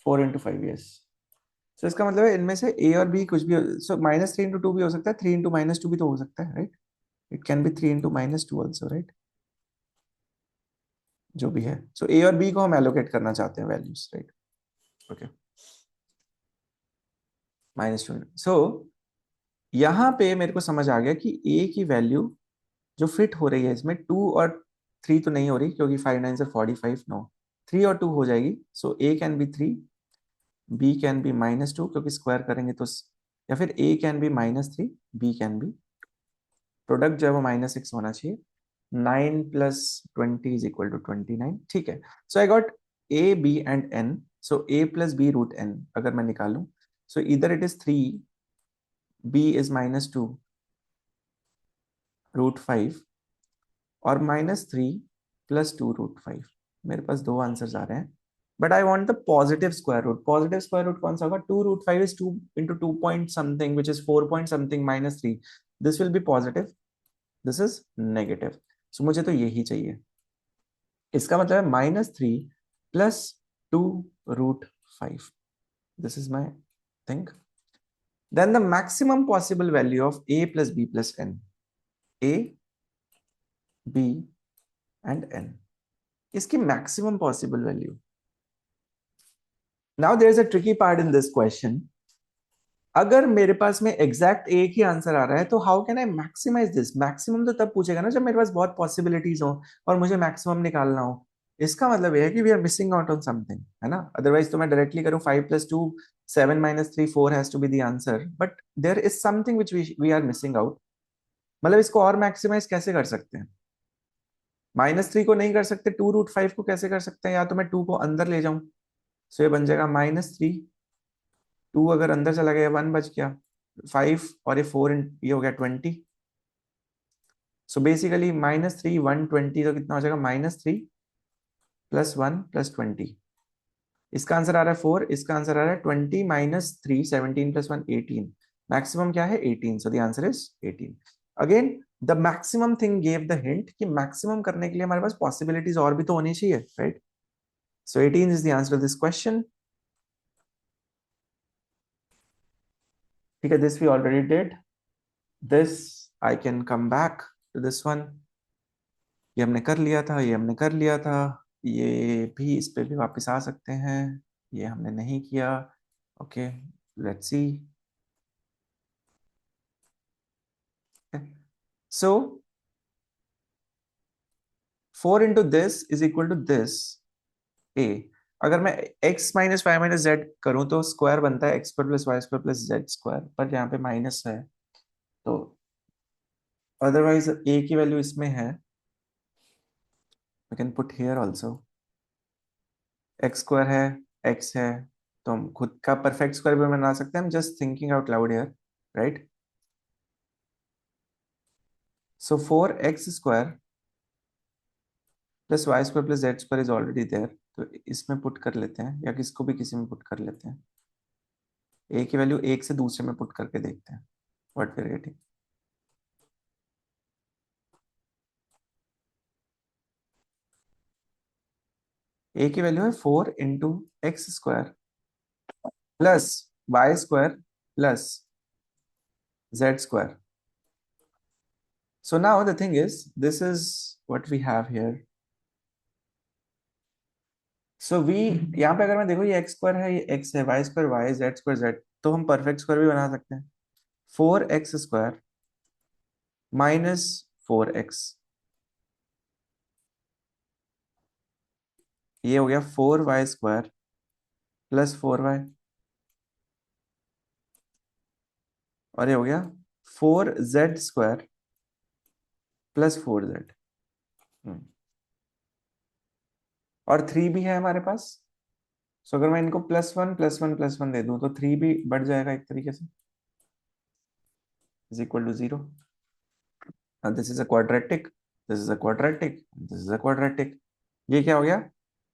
4 इंटू 5, यस। सो इसका मतलब है इनमें से ए और बी कुछ भी, सो -3 इंटू 2 भी हो सकता है, 3 इंटू -2 भी तो हो सकता है, right? It can be 3 into -2 also, right? जो भी है, सो ए और बी को हम एलोकेट करना चाहते हैं वैल्यूज, राइट? ओके, -2। सो यहाँ पे मेरे को समझ आ गया कि ए की वैल्यू जो फिट हो रही है इसमें 2 और 3 तो नहीं हो रही, क्योंकि 5 9 से 45, नो, 3 और 2 हो जाएगी। So a can be 3, b can be -2, क्योंकि स्क्वायर करेंगे तो, या फिर a can be -3, b can be, product जो है वो -6 होना चाहिए। 9 प्लस 20 इज इक्वल टू 29, ठीक है? So I got a b and n, so a plus b root n अगर मैं निकालूं, सो इधर it is 3, b is -2 root 5, और -3 प्लस 2 रूट 5। मेरे पास दो आंसर्स आ रहे हैं, but I want the positive square root. Positive square root कौन सा होगा? 2 √5 is 2 into 2 point something which is 4 point something minus 3. This will be positive, this is negative. So मुझे तो यही चाहिए. इसका मतलब है -3 plus 2 √5. This is my thing. Then the maximum possible value of a plus b plus n. A, b and n. इसकी maximum possible value. Now there is a tricky part in this question. अगर मेरे पास में exact एक ही answer आ रहा है तो how can I maximise this? Maximum तो तब पूछेगा ना जब मेरे पास बहुत पॉसिबिलिटीज हो और मुझे मैक्सिमम निकालना हो. इसका मतलब यह है कि we are missing out on something, है ना? अदरवाइज तो मैं डायरेक्टली करूं 5 + 2 7 - 3 4 has to be the answer, but there is something which we are missing out. मतलब इसको और मैक्सिमाइज कैसे कर सकते हैं? -3 को नहीं कर सकते, 2 √5 को कैसे कर सकते हैं? या तो मैं 2 को अंदर ले जाऊं, सो ये बन जाएगा -3. 2 अगर अंदर चला गया 1 बच गया, 5 और ये 4 ये हो गया 20. सो बेसिकली -3 120 तो कितना हो जाएगा? -3 + 1 + 20. इसका आंसर आ रहा है 4, इसका आंसर आ रहा है 20 - 3 17 + 1 18. मैक्सिमम क्या है? 18. So the answer is 18. Again the maximum thing gave the hint कि मैक्सिमम करने के लिए हमारे पास पॉसिबिलिटीज और भी तो होनी चाहिए, right? So 18 is the answer of this question. ठीक है, this we already did. This I can come back to this one. ये हमने कर लिया था, ये हमने कर लिया था, ये भी, इस पे भी वापस आ सकते हैं. ये हमने नहीं किया. Okay, let's see. So 4 into this is equal to this a. अगर मैं x - y - z करूं तो स्क्वायर बनता है x² + y² + z², पर यहाँ पे माइनस है तो अदरवाइज a की वैल्यू इसमें है. I can put here also. x² है, x है, तो हम खुद का परफेक्ट स्क्वायर भी बना सकते हैं. हम just thinking out loud here, right? So 4x² + y² + z² is already there. तो इसमें पुट कर लेते हैं या किसको भी किसी में पुट कर लेते हैं. a की वैल्यू एक से दूसरे में पुट करके देखते हैं what we are getting. a की वैल्यू है 4 into x² + y² + z². So now the thing is, this is what we have here. So v, यहाँ पे अगर मैं देखो ये x² है, ये x है, y² y, z² z, तो हम परफेक्ट स्क्वायर भी बना सकते हैं. 4x² - 4x, ये हो गया 4y² + 4y, और ये हो गया 4z² + 4z. और 3 भी है हमारे पास. सो अगर मैं इनको +1 +1 +1 दे दूं तो 3 भी बढ़ जाएगा एक तरीके से, is equal to 0. This is a quadratic, this is a quadratic, this is a quadratic. ये क्या हो गया?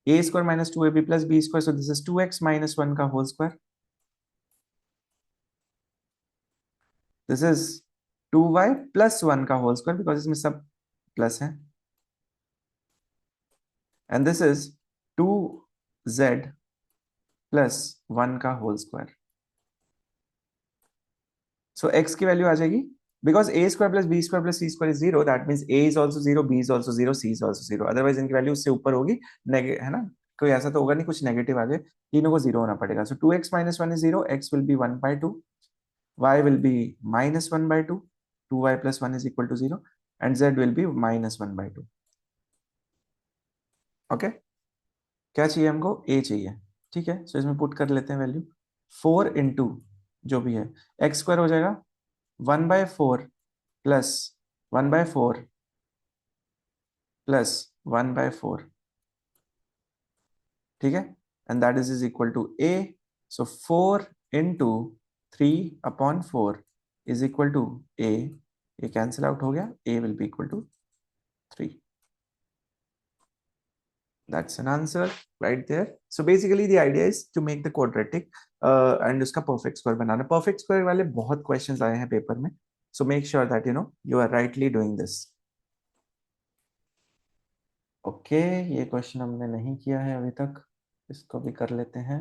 a² - 2ab + b², so this is 2x - 1 का whole square. This is 2y + 1 का होल स्क्वायर, बिकॉज इसमें सब प्लस है. And this is 2z + 1 का होल स्क्वायर. सो x की वैल्यू आ जाएगी, because a² + b² + c² is 0, that means a is also 0, b is also 0, c is also 0. Otherwise इनकी value उससे ऊपर होगी, है ना? कोई ऐसा तो होगा नहीं कुछ नेगेटिव आ जाए, तीनों को 0 होना पड़ेगा. सो 2x - 1 is 0, x will be 1/2, y will be -1/2, 2y + 1 is equal to 0, and z will be -1/2. Okay, क्या चाहिए हमको? a चाहिए. ठीक है, सो इसमें पुट कर लेते हैं वैल्यू. 4 into जो भी है, x² हो जाएगा 1/4 + 1/4 + 1/4. ठीक है, and that is equal to a. So 4 into 3/4 is equal to a. ये कैंसिल आउट हो गया, a will be equal to 3. That's an answer right there. So basically the idea is to make the quadratic and उसका perfect square बनाना. Perfect square वाले बहुत questions आए हैं paper में. So make sure that you are rightly doing this. Okay, ये question हमने नहीं किया है अभी तक, इसको भी कर लेते हैं.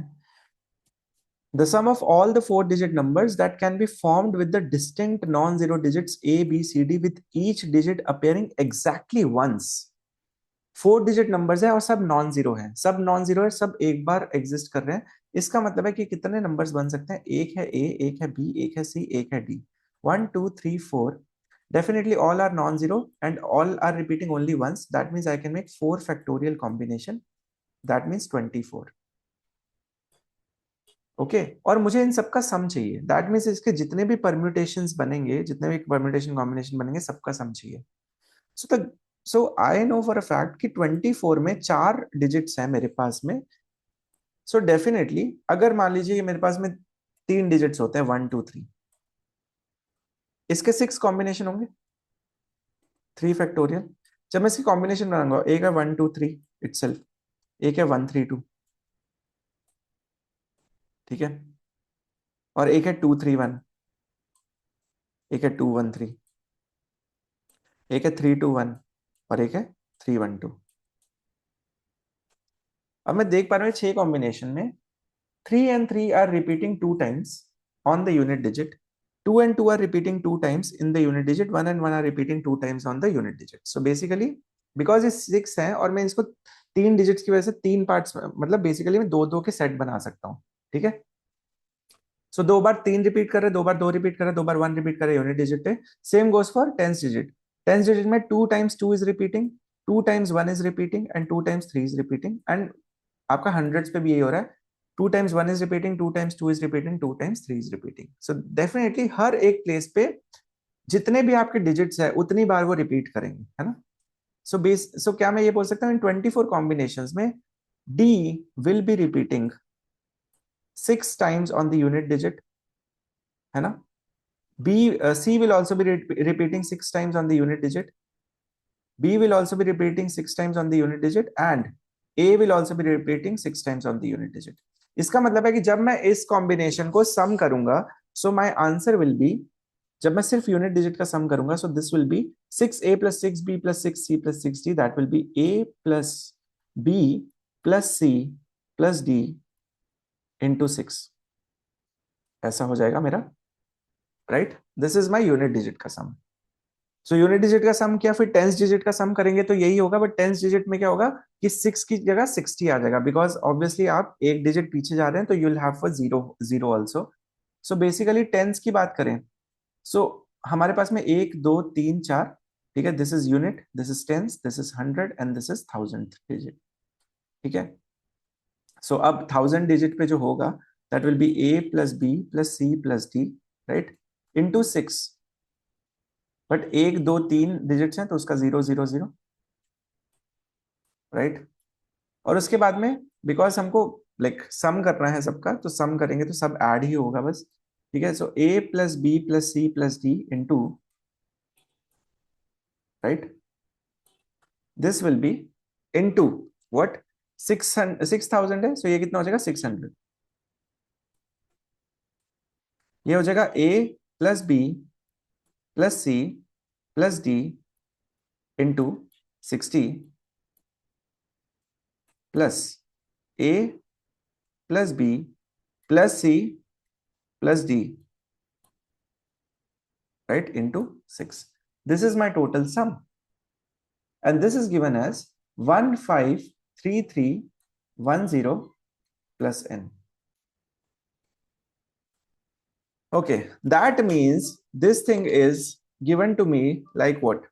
The sum of all the 4-digit numbers that can be formed with the distinct non-zero digits A, B, C, D with each digit appearing exactly once. 4-digit numbers है और सब नॉन जीरो है, सब नॉन जीरो है, सब एक बार exist कर रहे हैं. इसका मतलब है कि कितने नंबर्स बन सकते हैं? एक है ए, एक है बी, एक है सी, एक है D. 1 2 3 4. Definitely all are non-zero and all are repeating only once. That means I can make 4 factorial combination. That means 24. Okay और मुझे इन सबका सम चाहिए. दैट मीन्स इसके जितने भी परम्यूटेशंस बनेंगे, जितने भी परम्यूटेशन कॉम्बिनेशन बनेंगे, सबका सम चाहिए. So the so I know for a fact कि 24 में 4 डिजिट्स हैं मेरे पास में. सो डेफिनेटली अगर मान लीजिए मेरे पास में 3 डिजिट्स होते हैं 1 2 3, इसके 6 कॉम्बिनेशन होंगे, 3 फैक्टोरियल. जब मैं इसकी कॉम्बिनेशन बनाऊंगा, एक है 1 2 3 इटसेल्फ, एक है 1 3 2, ठीक है, और एक है 2 3 1, एक है 2 1 3, एक है 3 2 1 और एक है 3 1 2. अब मैं देख पा रहा हूँ 6 कॉम्बिनेशन में 3 and 3 are repeating 2 times on the unit digit. 2 and 2 are repeating 2 times in the unit digit. 1 and 1 are repeating 2 times on the unit digit. So basically, because ये 6 है और मैं इसको 3 डिजिट्स की वजह से 3 पार्ट्स, मतलब बेसिकली मैं 2 2 के सेट बना सकता हूँ. ठीक है. सो 2 बार 3 रिपीट कर रहे, 2 बार 2 रिपीट कर रहे, 2 बार 1 रिपीट कर रहे यूनिट डिजिट पे. Same goes for tens digit. Tens digit में 2 times 2 is repeating, 2 times 1 is repeating and 2 times 3 is repeating. And आपका हंड्रेड्स पे भी यही हो रहा है. 2 times 1 is repeating, 2 times 2 is repeating, 2 times 3 is repeating. So definitely हर एक प्लेस पे जितने भी आपके डिजिट्स है उतनी बार वो रिपीट करेंगे, है ना. सो क्या मैं ये बोल सकता हूँ इन 24 कॉम्बिनेशंस में D will be repeating 6 times on the unit digit, है ना. C will also be repeating 6 times on the unit digit. B will also be repeating 6 times on the unit digit and A will also be repeating 6 times on the unit digit. इसका मतलब है कि जब मैं इस combination को सम करूंगा, so my answer will be, जब मैं सिर्फ यूनिट डिजिट का सम करूंगा, सो this will B 6A plus 6B plus 6C plus 6D. That will be A plus B plus C plus D into 6. ऐसा हो जाएगा मेरा, right. This is my unit digit का सम. सो यूनिट डिजिट का सम किया, फिर टेंस डिजिट का सम करेंगे तो यही होगा, बट टेंस डिजिट में क्या होगा कि 6 की जगह 60 आ जाएगा, बिकॉज ऑब्वियसली आप एक डिजिट पीछे जा रहे हैं तो you will have for zero zero also. So basically tens की बात करें, सो हमारे पास में 1 2 3 4, ठीक है. This is unit, this is tens, this is 100 and this is 1000 digit, ठीक है. सो अब 1000 डिजिट पे जो होगा that will be A plus B plus C plus D, right, into 6. But 1 2 3 digits हैं तो उसका 0 0 0, राइट. और उसके बाद में बिकॉज हमको लाइक सम करना है सबका, तो सम करेंगे तो सब ऐड ही होगा बस, ठीक है. सो A plus B plus C plus D into, right, this will B into what, 6000 है, सो ये कितना हो जाएगा 600. ये हो जाएगा A plus B plus C plus D into 60 plus A plus B plus C plus D, right, into 6. This is my total sum and this is given as 153310 plus n. Okay, that means this thing is given to me like what?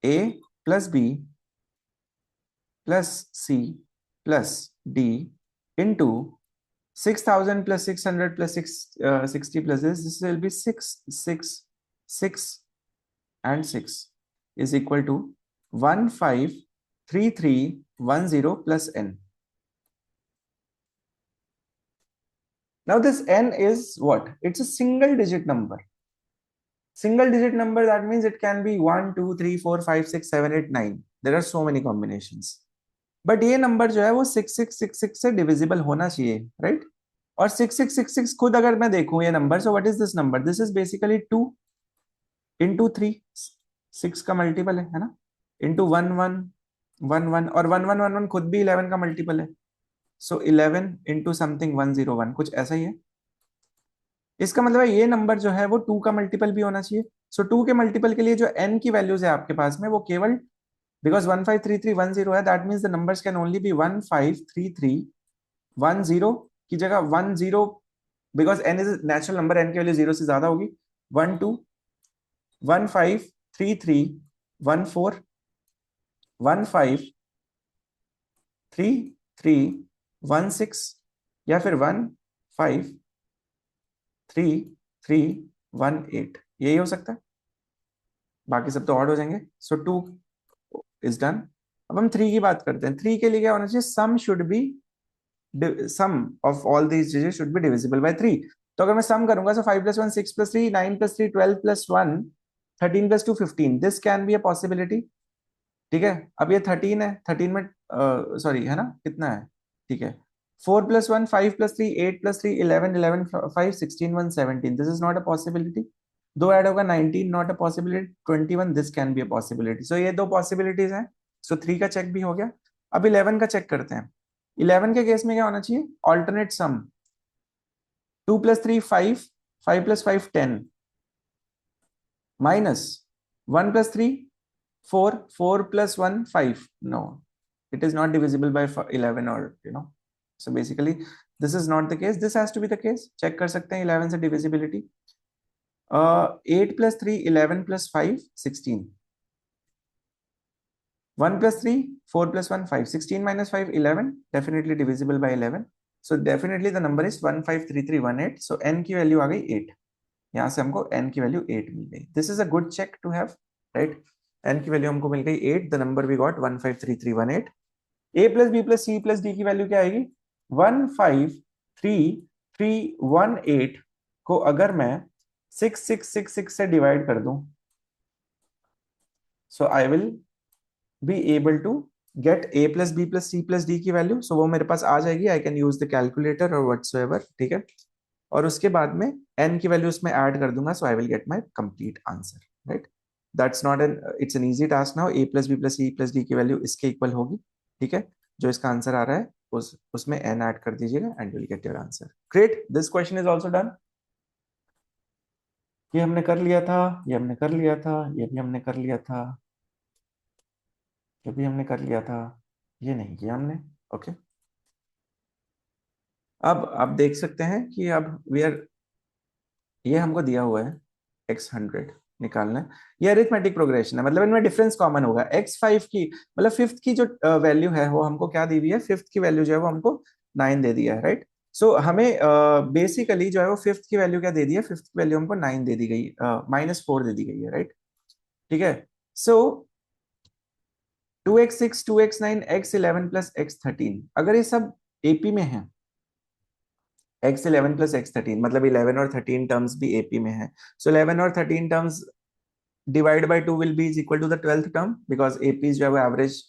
A plus B plus C plus D into 6000 plus 600 plus 60 plus this will be 6 6 6 and 6 is equal to 153310 plus n. Now this n is what? It's a single digit number. Single digit number, that means it can be 1 2 3 4 5 6 7 8 9. There are so many combinations. But ये number जो है वो 6666 से divisible होना चाहिए, right? और 6666 खुद अगर मैं देखूं ये number, so what is this number? This is basically 2 into 3, 6 का मल्टीपल है ना? इंटू 1 1 1 1, और 1 1 1 1 खुद भी 11 का मल्टीपल है। सो 11 इंटू समथिंग 101, कुछ ऐसा ही है। इसका मतलब है ये नंबर जो है वो 2 का मल्टीपल भी होना चाहिए। सो 2 के मल्टीपल के लिए जो n की वैल्यूज है आपके पास में, वो केवल, बिकॉज 153310 है, that means the numbers can only be 153310 की जगह 10, because n is natural number, n की वैल्यू 0 से ज्यादा होगी। 12 153314 153316, या फिर 153318, यही हो सकता है। बाकी सब तो ऑड हो जाएंगे। सो 2 इज डन। अब हम 3 की बात करते हैं। 3 के लिए क्या होना चाहिए? Sum should be, sum of all these digit should be divisible by 3। तो अगर मैं सम करूंगा, so 5 + 1 6 + 3 9 + 3 12 + 1 13 + 2 15, this can be a possibility. ठीक है, अब ये 13 है, 13 में सॉरी है ना, कितना है? ठीक है, 4 + 1 5 + 3 8 + 3 11 11 5 16 1 17, this is not a possibility. दो ऐड होगा 19, not a possibility. 21, this can be a possibility. So ये दो पॉसिबिलिटीज हैं। सो 3 का चेक भी हो गया। अब 11 का चेक करते हैं। 11 के केस में क्या होना चाहिए? Alternate some. 2 + 3 5, 5 + 5 10, minus 1 + 3 4, 4 + 1 5, no, it is not divisible by 11, or so basically this is not the case, this has to be the case। check कर सकते हैं 11 से divisibility। 8 + 3 11 + 5 16, 1 + 3 4 + 1 5 16 minus 5 11, definitely divisible by 11। so definitely the number is 153318। so n की value आ गई 8। यहाँ से हमको n की वैल्यू 8 मिल गई। This is a good check to have, right? n की वैल्यू हमको मिल गई 8, the number we got 153318। a + b + c + d की वैल्यू क्या आएगी? 153318 को अगर मैं 6666 से डिवाइड कर दूं, so I will be able to get a + b + c + d की वैल्यू। सो वो मेरे पास आ जाएगी। I can use the calculator और व्हाट्सोएवर, ठीक है? और उसके बाद में n की वैल्यू उसमें ऐड कर दूंगा, so I will get my complete answer, right? That's not an, it's an easy task now. a + b + c + d की वैल्यू इसके इक्वल होगी, ठीक है? जो इसका आंसर आ रहा है उसमें n ऐड कर दीजिएगा and you will get your answer. Great, this question is also done. ये हमने कर लिया था, ये हमने कर लिया था, ये भी हमने कर लिया था, ये भी हमने कर लिया था, ये नहीं किया हमने। ओके, अब आप देख सकते हैं कि अब वी आर, ये हमको दिया हुआ है x100 निकालना है। ये अरिथमेटिक प्रोग्रेशन है, मतलब इनमें डिफरेंस कॉमन होगा। x5 की, मतलब फिफ्थ की जो वैल्यू है वो हमको क्या दी हुई है? फिफ्थ की वैल्यू जो है वो हमको 9 दे दिया है, राइट? सो हमें बेसिकली जो है वो फिफ्थ की वैल्यू क्या दे दी है? फिफ्थ की वैल्यू हमको 9 दे दी गई, -4 दे दी गई है, राइट? ठीक है। सो 2x6 2x9 x11 + x13, अगर ये सब एपी में है, x11 + x13 मतलब 11 और 13 टर्म्स भी एपी में है। सो 11 और 13 terms divide by 2 will be is equal to the 12th term, because AP जो है वो एवरेज,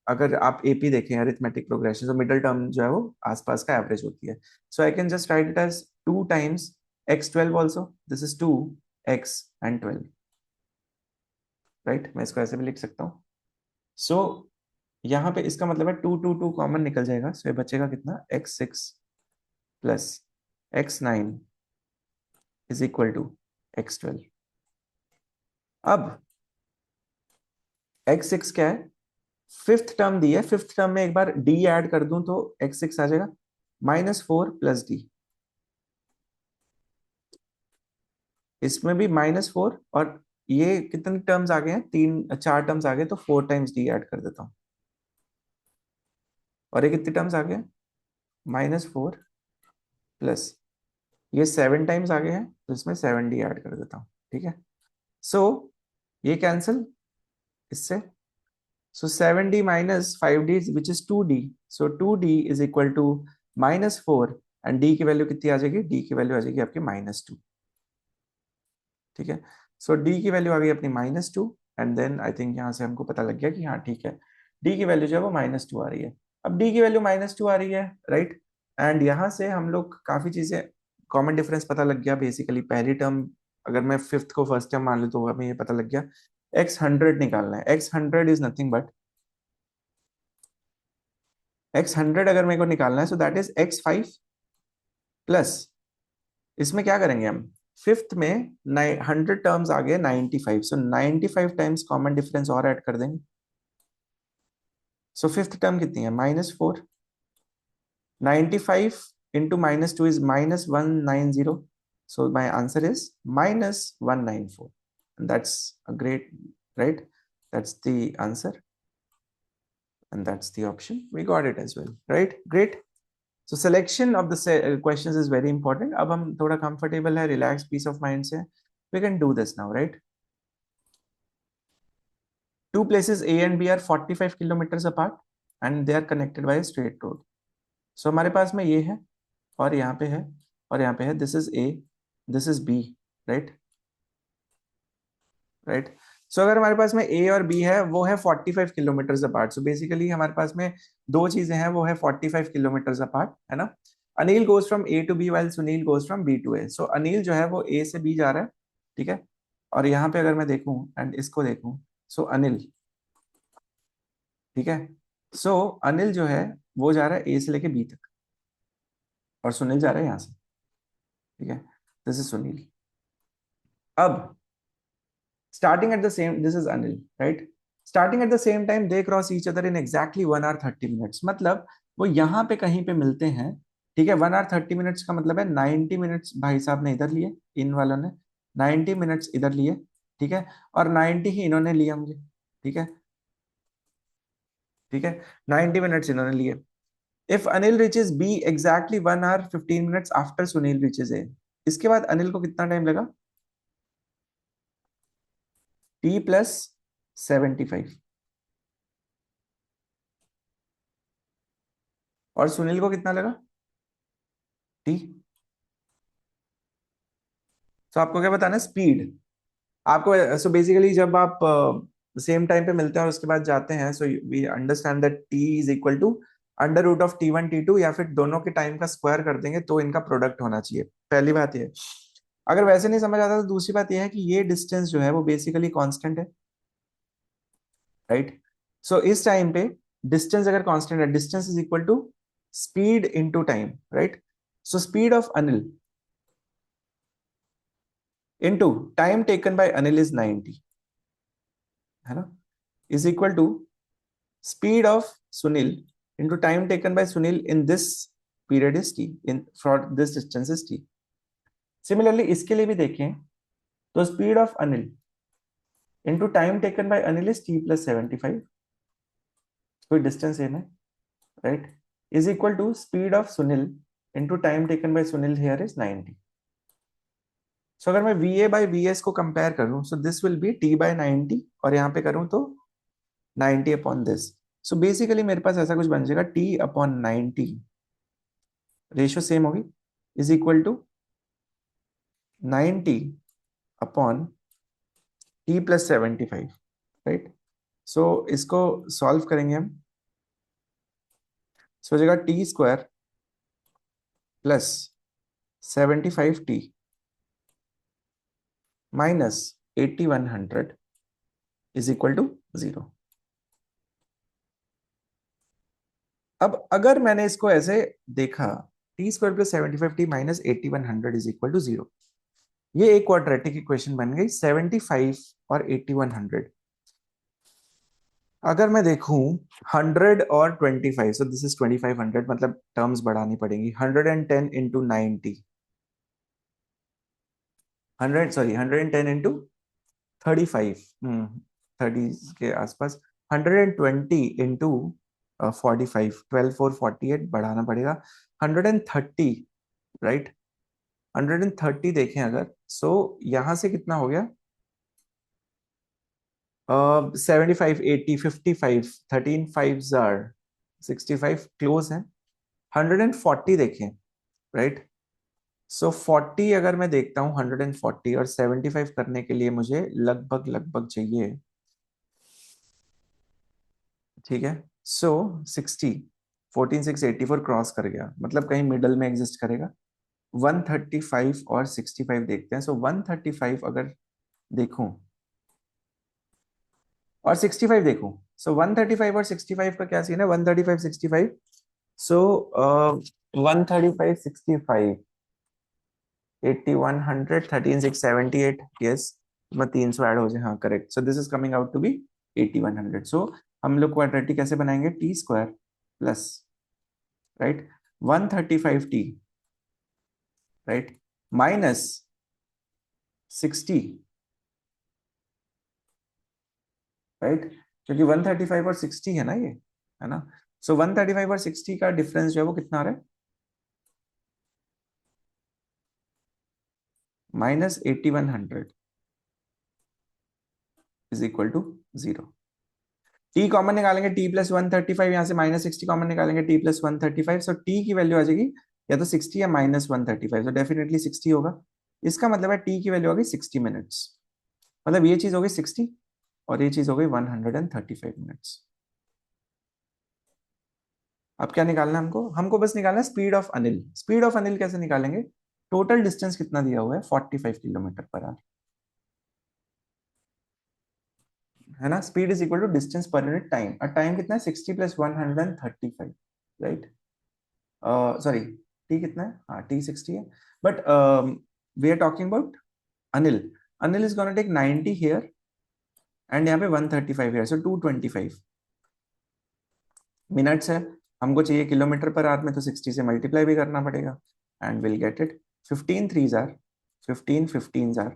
अगर आप एपी देखें अरिथमेटिक प्रोग्रेशन, तो मिडिल टर्म जो है वो आसपास का एवरेज होती है। So I can just write it as 2 times x12 also, this is 2x and 12, right? मैं इसको ऐसे भी लिख सकता हूँ। सो यहाँ पे इसका मतलब है 2 2 2 कॉमन निकल जाएगा। सो ये बचेगा कितना? x6 + x9 is equal to x12। अब x6 क्या है? फिफ्थ टर्म दी है, फिफ्थ टर्म में एक बार d ऐड कर दूं तो x6 आ जाएगा, -4 + d। इसमें भी -4, और ये कितने टर्म्स आ गए हैं? 4 टर्म्स आ गए, तो 4 टाइम्स d ऐड कर देता हूँ। और ये कितने टर्म्स आ गए? -4 प्लस, ये 7 टाइम्स आ गए हैं, तो इसमें 7d ऐड कर देता हूँ, ठीक है? सो ये कैंसिल इससे। So 7d minus 5d, which is 2d. So 2d is equal to -4, and d की वैल्यू कितनी आ जाएगी? d की वैल्यू आ जाएगी आपकी -2, ठीक है। सो डी की वैल्यू आ गई अपनी -2, एंड देन आई थिंक यहाँ से हमको पता लग गया कि हाँ ठीक है, डी की वैल्यू जो है वो -2 आ रही है। अब डी की वैल्यू -2 आ रही है, राइट। एंड यहाँ से हम लोग काफी चीजें, कॉमन डिफरेंस पता लग गया। बेसिकली पहली टर्म, अगर मैं फिफ्थ को फर्स्ट टर्म मान लूँ तो हमें ये पता लग गया, x100 निकालना है। x100 is nothing but, x100 अगर मेरे को निकालना है, so that is x5 plus, इसमें क्या करेंगे हम, फिफ्थ में 100 टर्म्स आ गए 95, सो 95 टाइम्स कॉमन डिफरेंस और ऐड कर देंगे। सो फिफ्थ टर्म कितनी है, -4। 95 into -2 is -190. So my answer is -194. And that's a great, right? That's the answer. And that's the option. We got it as well, right? Great. So selection of the questions is very important. अब हम थोड़ा comfortable है, relaxed, peace of mind से, we can do this now, right? Two places A and B are 45 kilometers apart and they are connected by a straight road. So हमारे पास में ये है, और यहाँ पे है, और यहाँ पे है। This is A, this is B, right, right. So अगर हमारे पास में ए और बी है, वो है 45 किलोमीटर अपार्ट। सो बेसिकली हमारे पास में दो चीजें हैं, वो है 45 किलोमीटर अपार्ट, है ना। Anil goes from A to B while Sunil goes from B to A. So Anil जो है वो ए से बी जा रहा है, ठीक है। और यहाँ पे अगर मैं देखूं एंड इसको देखूं, सो अनिल, ठीक है। सो अनिल जो है वो जा रहा है ए से लेके बी तक, और सुनील जा रहा है यहाँ से, ठीक है। This is Sunil. अब starting at the same, this is Anil, right? Starting at the same time they cross each other in exactly 1 hour 30 minutes। मतलब वो यहाँ पे कहीं पे मिलते हैं, ठीक है। 1 hour 30 minutes का मतलब है 90 मिनट्स भाई साहब ने इधर लिए, इन वालों ने 90 मिनट्स इधर लिए, ठीक है। और 90 ही इन्होंने लिए होंगे, ठीक है, ठीक है। 90 मिनट्स इन्होंने लिए। If Anil reaches B exactly 1 hour 15 minutes after Sunil reaches A, इसके बाद अनिल को कितना टाइम लगा, t+75, और सुनील को कितना लगा, टी। तो आपको क्या बताना है, स्पीड आपको। सो बेसिकली जब आप सेम टाइम पे मिलते हैं और उसके बाद जाते हैं, so we understand that T is equal to √t1 t2, या फिर दोनों के टाइम का स्क्वायर कर देंगे तो इनका प्रोडक्ट होना चाहिए। पहली बात ये। अगर वैसे नहीं समझ आता तो दूसरी बात यह है कि ये डिस्टेंस जो है वो बेसिकली कांस्टेंट है, राइट। सो इस टाइम पे डिस्टेंस अगर कांस्टेंट है, distance is equal to speed into time, right. So speed of Anil into time taken by Anil is 90, है ना, is equal to speed of Sunil into time taken by Sunil in this period is t, in for this distance is t। Similarly इसके लिए भी देखें तो speed of Anil into time taken by Anil is t+75, कोई distance same है, right, is equal to speed of Sunil into time taken by Sunil here is 90। so अगर मैं VA by VS को कंपेयर करूं, so this will be t/90, और यहाँ पे करूं तो 90 अपॉन दिस। सो बेसिकली मेरे पास ऐसा कुछ बन जाएगा, t/90 रेशियो सेम होगी, is equal to 90 upon t+75, right. So इसको सॉल्व करेंगे हम, सो हो जाएगा t² plus 75t minus 8100 is equal to 0। अब अगर मैंने इसको ऐसे देखा, t² plus 75t minus 8100 is equal to 0, ये एक क्वाड्रेटिक इक्वेशन बन गई। 75 और 8100, अगर मैं देखूं 100 और 25, सो दिस इज 2500, मतलब टर्म्स बढ़ानी पड़ेंगी। 110 इंटू 90, 110 इंटू 35, 30 के आसपास। 120 इंटू 45, 12 4 48 बढ़ाना पड़ेगा। 130, राइट, 130 देखें अगर, सो यहां से कितना हो गया, 75 80 55, 13 5s are 65, क्लोज है। 140 देखें, राइट, सो 40 अगर मैं देखता हूँ, 140 और 75 करने के लिए मुझे लगभग लगभग चाहिए, ठीक है। सो 60, 14,684 क्रॉस कर गया, मतलब कहीं मिडल में एग्जिस्ट करेगा। 135 और 65 देखते हैं। सो 135 अगर देखूं और 65 देखूं, सो 135 और 65 का क्या सीन है? 135 65, सो 135 65, 8100, 13678, यस। मैं 300 ऐड हो जाए, हाँ correct. So this is coming out to be 8100। सो हम लोग क्वाड्रेटिक कैसे बनाएंगे? T square plus, right, 135 T, right, minus 60, right, क्योंकि 135 और 60 है ना ये, है ना। सो 135 और 60 का डिफरेंस जो है वो कितना आ रहा है? -8100 is equal to 0। T common निकालेंगे, टी प्लस 135, यहाँ से -60 कॉमन निकालेंगे, टी प्लस 135। सो टी की वैल्यू आ जाएगी या तो 60 या -135, तो डेफिनेटली 60 होगा। इसका मतलब है टी की वैल्यू आ गई 60 मिनट्स, मतलब ये चीज हो गई 60 और ये चीज हो गई 135 मिनट्स। अब क्या निकालना है हमको? हमको बस निकालना है speed of Anil. Speed of Anil कैसे निकालेंगे? टोटल डिस्टेंस कितना दिया हुआ है? 45 km/h, है ना। Speed is equal to distance per unit time, और टाइम कितना है? 60 + 135, राइट। सॉरी, टी कितना है? हाँ, टी 60 है। But we are talking about Anil. Anil is gonna take 90 here and यहाँ पे 135 हियर, सो 225 मिनट्स है। हमको चाहिए km/h में, तो 60 से मल्टीप्लाई भी करना पड़ेगा and will get it. 15 3s are 15, 15s are,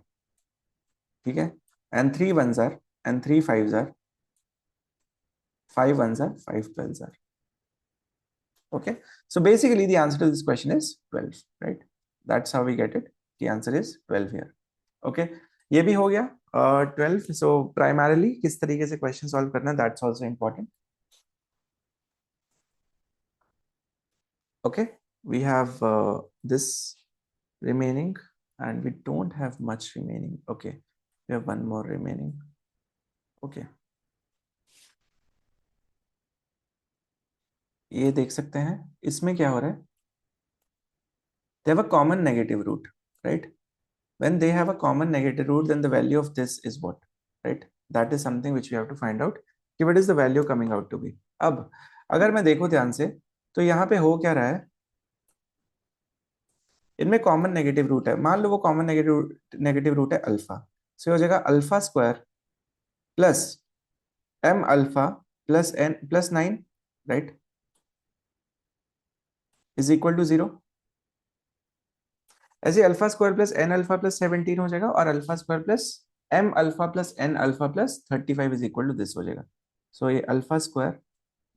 ठीक है, and 3 1s are, and 3 5s are, 5 1s are, 5 12s are. Okay, so basically the answer to this question is 12, right? That's how we get it. The answer is 12 here. Okay, ये भी हो गया 12। So primarily किस तरीके से question solve करना है, that's also important. Okay, we have this remaining and we don't have much remaining. Okay, we have one more remaining. Okay, ये देख सकते हैं इसमें क्या हो रहा है? They have a common negative root, right? When they have a common negative root, then the value of this is what, right? That is something which we have to find out कि what is the value coming out to be. अब अगर मैं देखूं ध्यान से, तो यहाँ पे हो क्या रहा है? इनमें कॉमन नेगेटिव रूट है, मान लो वो कॉमन नेगेटिव रूट है अल्फा। सो हो जाएगा alpha square plus m alpha plus n plus 9, right, is equal to 0। ऐसे alpha square plus n alpha plus 17 हो जाएगा, और alpha square plus m alpha plus n alpha plus 35 is equal to this हो जाएगा। So ये alpha square,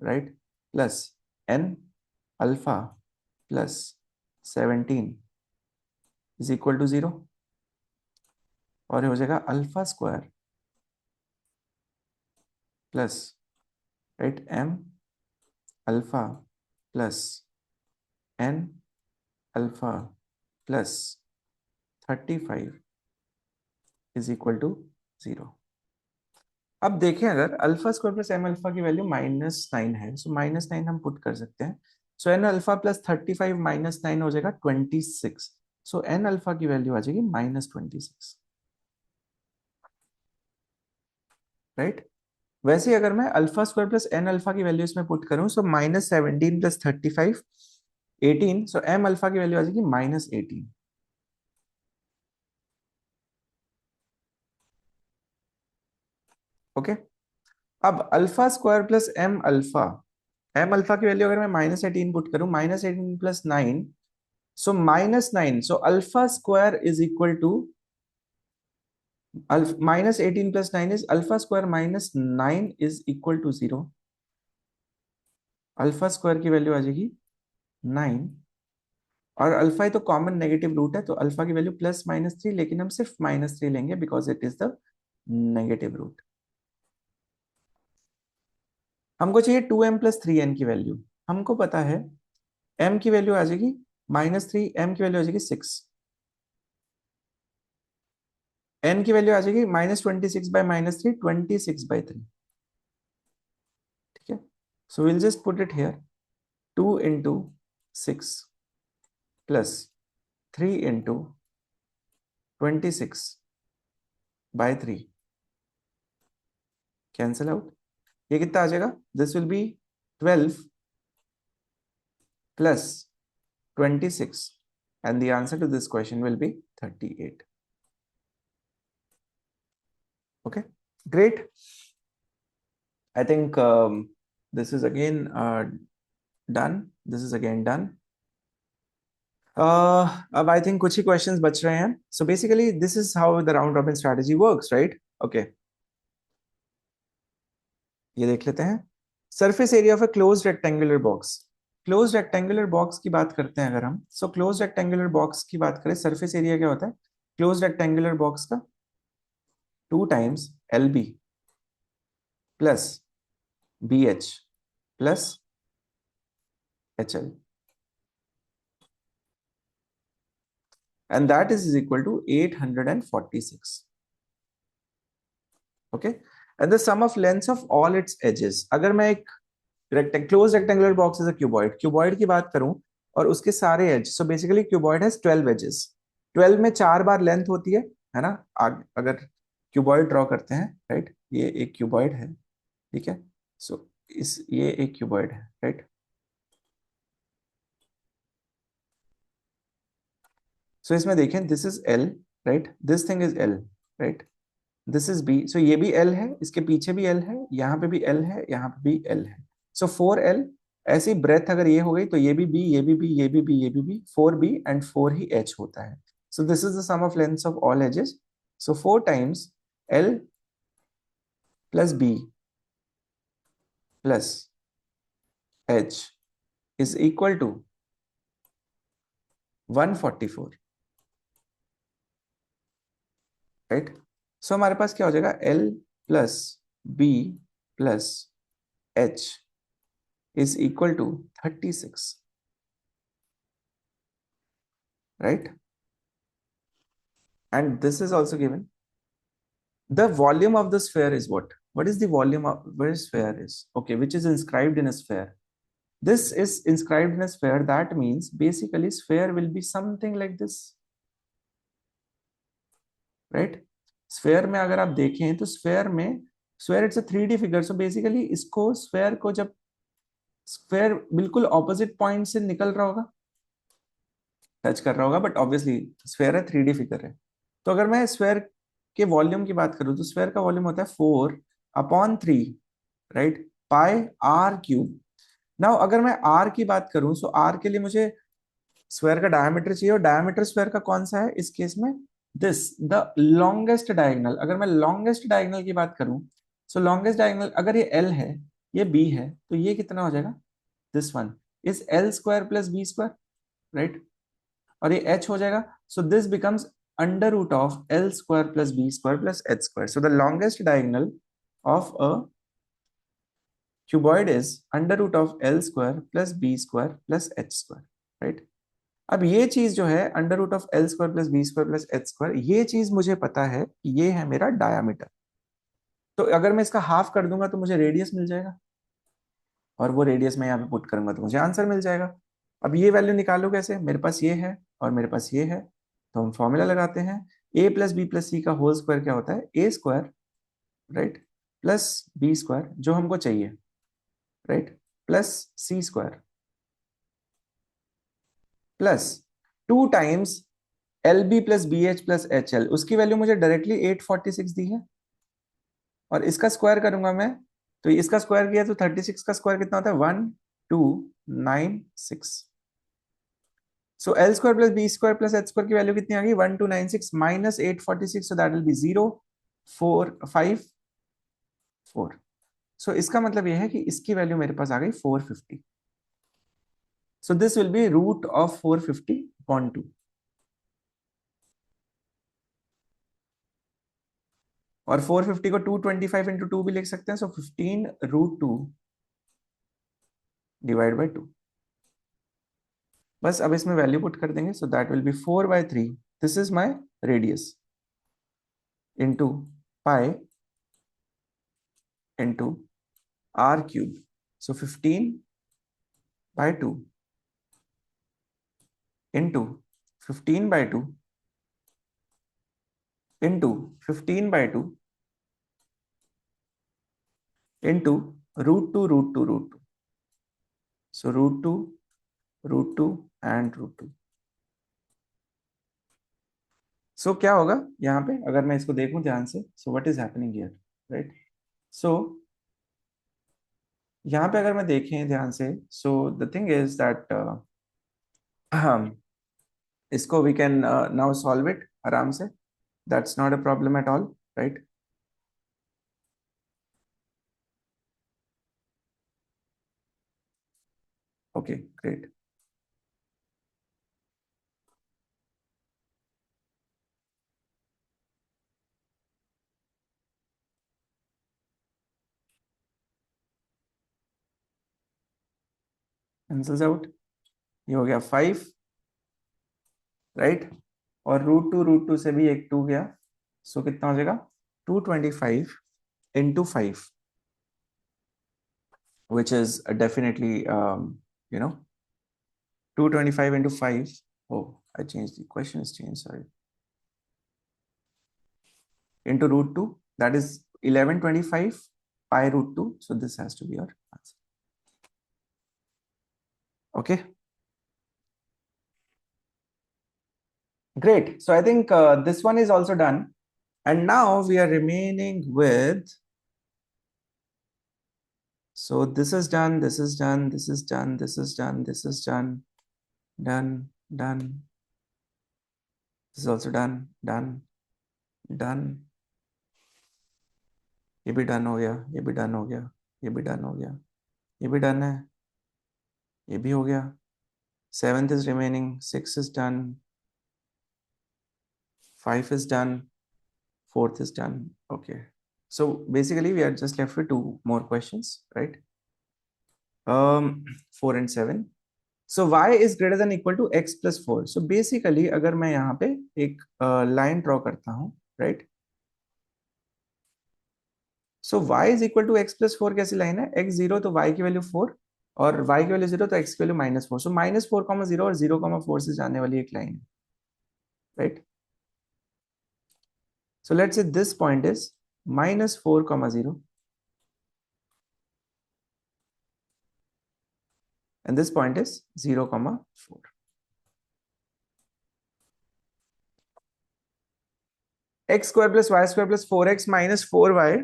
right, plus n alpha plus 17 is equal to 0, और ये हो जाएगा alpha square plus, right, m alpha plus n alpha plus 35 is equal to 0। अब देखें, अगर alpha square plus M alpha की वैल्यू -9 है, सो -9 हम पुट कर सकते हैं। सो एन अल्फा प्लस 35 -9 हो जाएगा 26। सो एन अल्फा की वैल्यू आ जाएगी -26, राइट। वैसे ही अगर मैं alpha square plus N alpha की वैल्यू इसमें पुट करूं, सो -17 + 35 18, सो एम अल्फा की वैल्यू आ जाएगी -18। ओके, अब alpha square plus M alpha की वैल्यू अगर मैं -18 पुट करूं, -18 plus 9, so -9, so alpha square is equal to -18 plus 9 is alpha square -9 is equal to 0। Alpha square की वैल्यू आ जाएगी 9, और अल्फा ही तो कॉमन नेगेटिव रूट है, तो अल्फा की वैल्यू +-3, लेकिन हम सिर्फ -3 लेंगे because it is the negative root. हमको चाहिए 2m + 3n की वैल्यू। हमको पता है m की वैल्यू आ जाएगी -3, m की वैल्यू आ जाएगी 6, n की वैल्यू आ जाएगी -26/-3, 26/3, ठीक है। So will just put it here, 2 into 6 plus 3 into 26/3 cancel out. ये कितना आ जाएगा? This will B 12 plus 26 and the answer to this question will be 38. Okay, great. I think this is again done. This is again done. अब I think कुछ ही questions बच रहे हैं. So basically this is how the round robin strategy works, right? Okay. ये देख लेते हैं। Surface area of a close rectangular box. Close rectangular box की बात करते हैं अगर हम, सो क्लोज रेक्टेंगुलर बॉक्स की बात करें, सरफेस एरिया क्या होता है क्लोज रेक्टेंगुलर बॉक्स का? 2 times LB plus BH plus HL, and that is equal to 846. Okay, and the sum of lengths of all its edges. अगर मैं एक close rectangular box is a cuboid, cuboid की बात करूं और उसके सारे edge, so basically cuboid has 12 edges. 12 में 4 बार लेंथ होती है ना? अगर क्यूबॉइड ड्रॉ करते हैं, राइट, ये एक क्यूबॉइड है, ठीक है। सो इस ये एक क्यूबॉइड है, राइट। सो इसमें देखें, this is L, right, this thing is L, right, this is B, so ये भी एल है, इसके पीछे भी एल है, यहाँ पे भी एल है, यहाँ पे भी एल है। सो 4L। ऐसी ब्रेथ अगर ये हो गई तो ये भी बी, ये भी बी, ये भी बी, ये भी B, 4B and 4 he H होता है। So this is the sum of lengths of all edges. So 4 times L plus B plus H is equal to 144, right. So हमारे पास क्या हो जाएगा? L plus B plus H is equal to 36, right? And this is also given. The volume of the sphere is what? What is the volume of where sphere is? Okay, which is inscribed in a sphere. This is inscribed in a sphere. That means basically sphere will be something like this, right? Sphere में अगर आप देखें तो sphere में sphere it's a 3D figure. So basically इसको sphere को जब sphere बिल्कुल opposite point से निकल रहा होगा, टच कर रहा होगा, बट ऑब्वियसली स्फेयर है, 3D फिगर है। तो अगर मैं स्फेयर के वॉल्यूम की बात करूं तो स्फेयर का वॉल्यूम होता है 4/3, right, pi R cube. Now अगर मैं आर की बात करूं, सो आर के लिए मुझे स्फेयर का डायमीटर चाहिए, और डायमीटर स्फेयर का कौन सा है इस केस में? This the longest diagonal. अगर मैं लॉन्गेस्ट डायगोनल की बात करूं, सो लॉन्गेस्ट डायगोनल अगर ये एल है, ये बी है, तो ये कितना हो जाएगा? This one is L² + B², right, और ये h हो जाएगा। So this becomes √of L² + B² + H²। So the longest diagonal of a cuboid is √of L² + B² + H², right. अब ये चीज जो है √of L² + B² + H², ये चीज मुझे पता है कि ये है मेरा डायामीटर। तो अगर मैं इसका हाफ कर दूंगा तो मुझे रेडियस मिल जाएगा, और वो रेडियस मैं यहाँ पे पुट करूंगा तो मुझे आंसर मिल जाएगा। अब ये वैल्यू निकालो कैसे? मेरे पास ये है और मेरे पास ये है, तो हम फॉर्मूला लगाते हैं। a + b + c का होल स्क्वायर क्या होता है? A², राइट, प्लस B² जो हमको चाहिए, right, plus C² plus 2 times LB + BH + HL। उसकी वैल्यू मुझे डायरेक्टली 846 दी है, और इसका स्क्वायर करूंगा मैं, तो इसका स्क्वायर किया तो 36 का स्क्वायर कितना होता है? 1296। सो L² + B² + H² की वैल्यू कितनी आ गई? 1296 minus 846, so that will be 0,454। सो इसका मतलब यह है कि इसकी वैल्यू मेरे पास आ गई 450। सो दिस विल बी √of 450/2। और 450 को 225 × 2 भी लिख सकते हैं, सो 15√2 / 2। बस अब इसमें वैल्यू पुट कर देंगे, सो that will B 4/3। This is my radius. into pi into r cube. So 15 by 2 into 15 by 2 into 15 by 2 into root 2 root 2 root 2. So root 2 root 2 and root 2. सो क्या होगा यहाँ पे, अगर मैं इसको देखूं ध्यान से, so what is happening here, right? So यहाँ पे अगर मैं देखें ध्यान से, so the thing is that हम इसको we can now solve it आराम से, that's not a problem at all, right? Okay great. Cancels out, ये हो गया 5, राइट? और रूट टू से भी एक 2 गया, सो कितना हो जाएगा? 225 into 5, which is definitely, 225 into 5. Oh, I changed, the question is changed, sorry. Into root 2, that is 1125 pi root 2. So this has to be your answer. Okay. Great. So I think this one is also done. And now we are remaining with, so this is done, this is done, this is done, this is done, this is done, done, done. This is also done, done, done. ये भी done हो गया, ये भी done हो गया, ये भी डन हो गया, ये भी डन है, ये भी हो गया. 7th is remaining, 6 is done, 5 is done, 4th is done. Okay. So basically we are just left with 2 more questions, right? 4 and 7. So y is greater than equal to x plus 4. So basically अगर मैं यहाँ पे एक line draw करता हूँ, right? So y is equal to x plus 4 कैसी line है? x 0 तो y की वैल्यू 4 और y की वैल्यू 0 तो x की वैल्यू -4. So -4, 0 और 0, 4 से जाने वाली एक लाइन है, right? So let's say this point is -4, 0 and this point is 0, 4. X square plus y square plus 4x minus 4y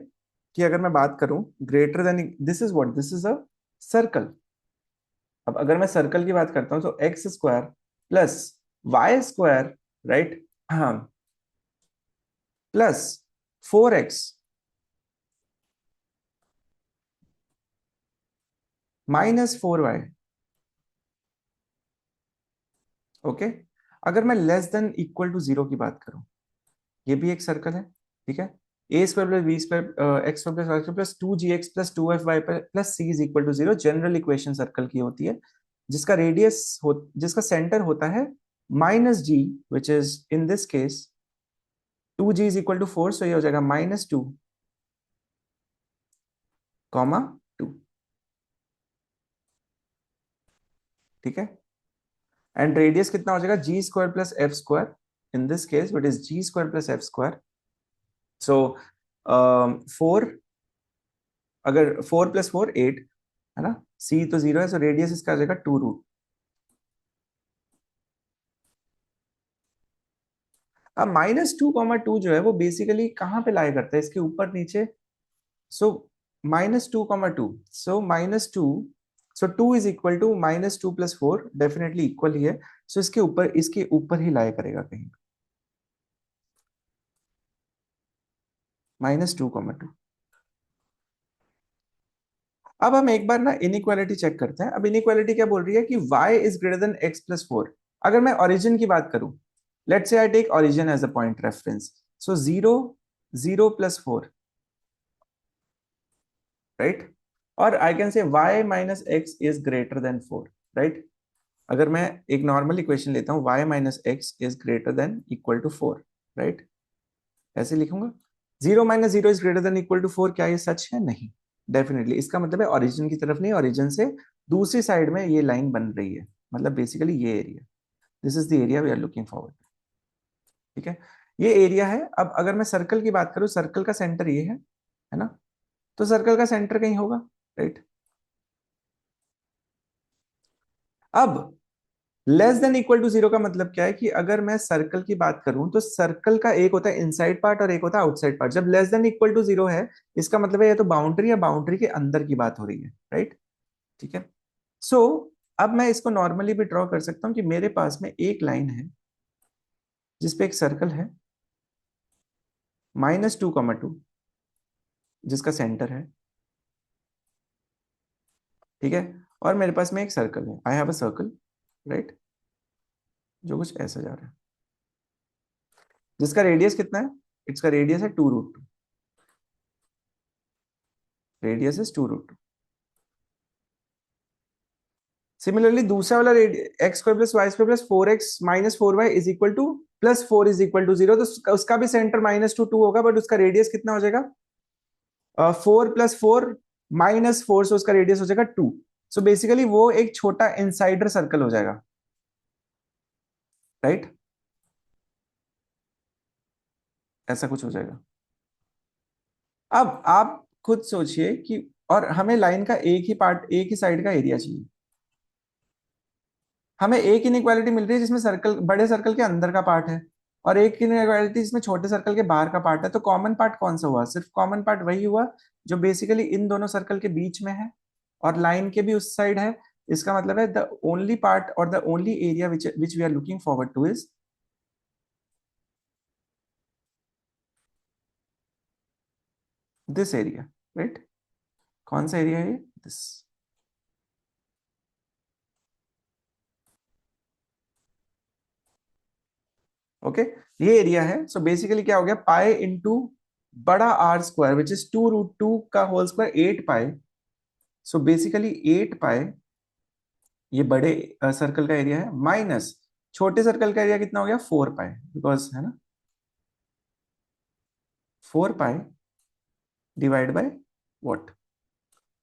की अगर मैं बात करूं greater than, this is what, this is a circle. अब अगर मैं सर्कल की बात करता हूं तो x square plus y square, right, हाँ, plus 4x minus 4y. Okay. अगर मैं लेस देन इक्वल टू 0 की बात करूं, ये भी एक सर्कल है, ठीक है? A square plus b square x square plus y square plus 2gx plus 2fy plus c is equal to 0 general equation circle की होती है, जिसका रेडियस जिसका सेंटर होता है -g, which is in this case 2g is equal to 4. So ये हो जाएगा -2, 2. ठीक है? एंड रेडियस कितना हो जाएगा? G square plus f square, in this case it is g square plus f square. So 4, अगर 4 प्लस 4 8 है ना, सी तो 0 है, सो रेडियस इसका आ जाएगा 2 रूट. अब -2, 2 जो है वो बेसिकली कहाँ पे लाई करता है, इसके ऊपर नीचे. So -2, 2, so -2, so 2 is equal to -2 plus 4, definitely equal ही है. सो इसके ऊपर ही लाई करेगा कहीं, -2, 2. अब हम एक बार ना इनइक्वालिटी चेक करते हैं. अब इनइक्वालिटी क्या बोल रही है कि y is greater than x plus 4. अगर मैं ओरिजिन की बात करूं, let's say I take origin as a point reference, so 0, 0 plus 4, right? और I can say y minus x is greater than 4, right? अगर मैं एक नॉर्मल इक्वेशन लेता हूं, y minus x is greater than equal to 4, right? ऐसे लिखूंगा। 0 - 0 is greater than equal to 4, क्या ये सच है? नहीं, डेफिनेटली इसका मतलब है ओरिजिन की तरफ नहीं, ओरिजिन से दूसरी साइड में ये लाइन बन रही है, मतलब बेसिकली ये area, this is the area we are looking forward. ठीक है, ये एरिया है। अब अगर मैं सर्कल की बात करूं, सर्कल का सेंटर ये है ना, तो सर्कल का सेंटर कहीं होगा, राइट। अब लेस देन इक्वल टू 0 का मतलब क्या है कि अगर मैं सर्कल की बात करूं तो सर्कल का एक होता है इनसाइड पार्ट और एक होता है आउटसाइड पार्ट। जब लेस देन इक्वल टू 0 है, इसका मतलब है ये तो बाउंड्री या बाउंड्री के अंदर की बात हो रही है, राइट। ठीक है, सो अब मैं इसको नॉर्मली भी ड्रॉ कर सकता हूं कि मेरे पास में एक लाइन है जिसपे एक सर्कल है -2, 2 जिसका सेंटर है, ठीक है, और मेरे पास में एक सर्कल है, I have a circle, right, जो कुछ ऐसा जा रहा है, जिसका रेडियस कितना है? इसका रेडियस है 2√2, रेडियस इज 2√2। सिमिलरली दूसरा वाला x² + y² + 4x - 4y is equal to +4 is equal to 0, तो उसका भी सेंटर -2 होगा, बट उसका रेडियस कितना हो जाएगा? 4 + 4 - 4, so उसका रेडियस हो जाएगा 2। सो बेसिकली वो एक छोटा इनसाइडर सर्कल हो जाएगा, राइट, ऐसा कुछ हो जाएगा। अब आप खुद सोचिए कि, और हमें लाइन का एक ही पार्ट, एक ही साइड का एरिया चाहिए। हमें एक इनइक्वालिटी मिल रही है जिसमें सर्कल, बड़े सर्कल के अंदर का पार्ट है, और एक इनइक्वालिटी जिसमें छोटे सर्कल के बाहर का पार्ट है। तो कॉमन पार्ट कौन सा हुआ? सिर्फ कॉमन पार्ट वही हुआ जो बेसिकली इन दोनों सर्कल के बीच में है और लाइन के भी उस साइड है। इसका मतलब है द ओनली पार्ट और the only area which we are looking forward to is this area, right. कौन सा एरिया है ये? दिस। ओके, ये एरिया है। सो बेसिकली क्या हो गया? पाई इंटू बड़ा R² विच इज 2√2 का होल स्क्वायर 8 पाई। सो बेसिकली 8 पाई ये बड़े सर्कल का एरिया है, माइनस छोटे सर्कल का एरिया कितना हो गया? 4 पाई, बिकॉज है ना, 4 पाई डिवाइड बाय व्हाट?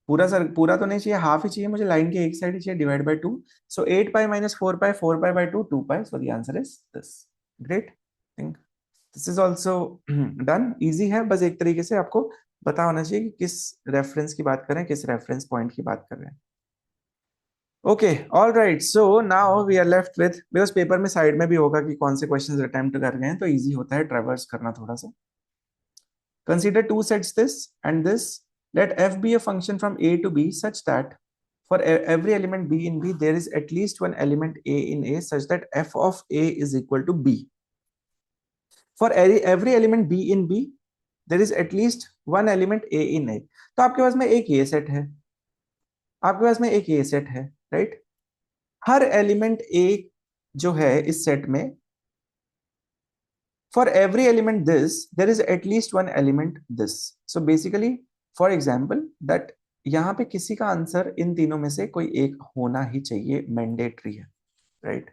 पूरा सर, पूरा तो नहीं चाहिए, हाफ ही चाहिए मुझे, लाइन के एक साइड ही चाहिए, divide by 2। So 8 pi - 4 pi, 4 pi by 2, 2 pi, so the answer is this. Great, think this is also done. Easy है, बस एक तरीके से आपको पता होना चाहिए कि किस रेफरेंस की बात करें, किस रेफरेंस पॉइंट की बात कर रहे हैं। Okay, all right, so now we are left with, because paper में साइड में भी होगा कि कौन से क्वेश्चंस अटेम्प्ट कर गए हैं, तो इजी होता है ट्रैवर्स करना थोड़ा सा। Consider two sets this and this, let f be a function from a to b such that for every element b in b there is at least one element a in a such that f of a is equal to b. For every element b in b there is at least one element a in a. तो आपके पास में एक ये set है, आपके पास में एक ये सेट है, राइट। हर एलिमेंट ए जो है इस सेट में, for every element this there is at least one element this. So basically for example that यहाँ पे किसी का आंसर इन तीनों में से कोई एक होना ही चाहिए, मैंडेटरी है, राइट।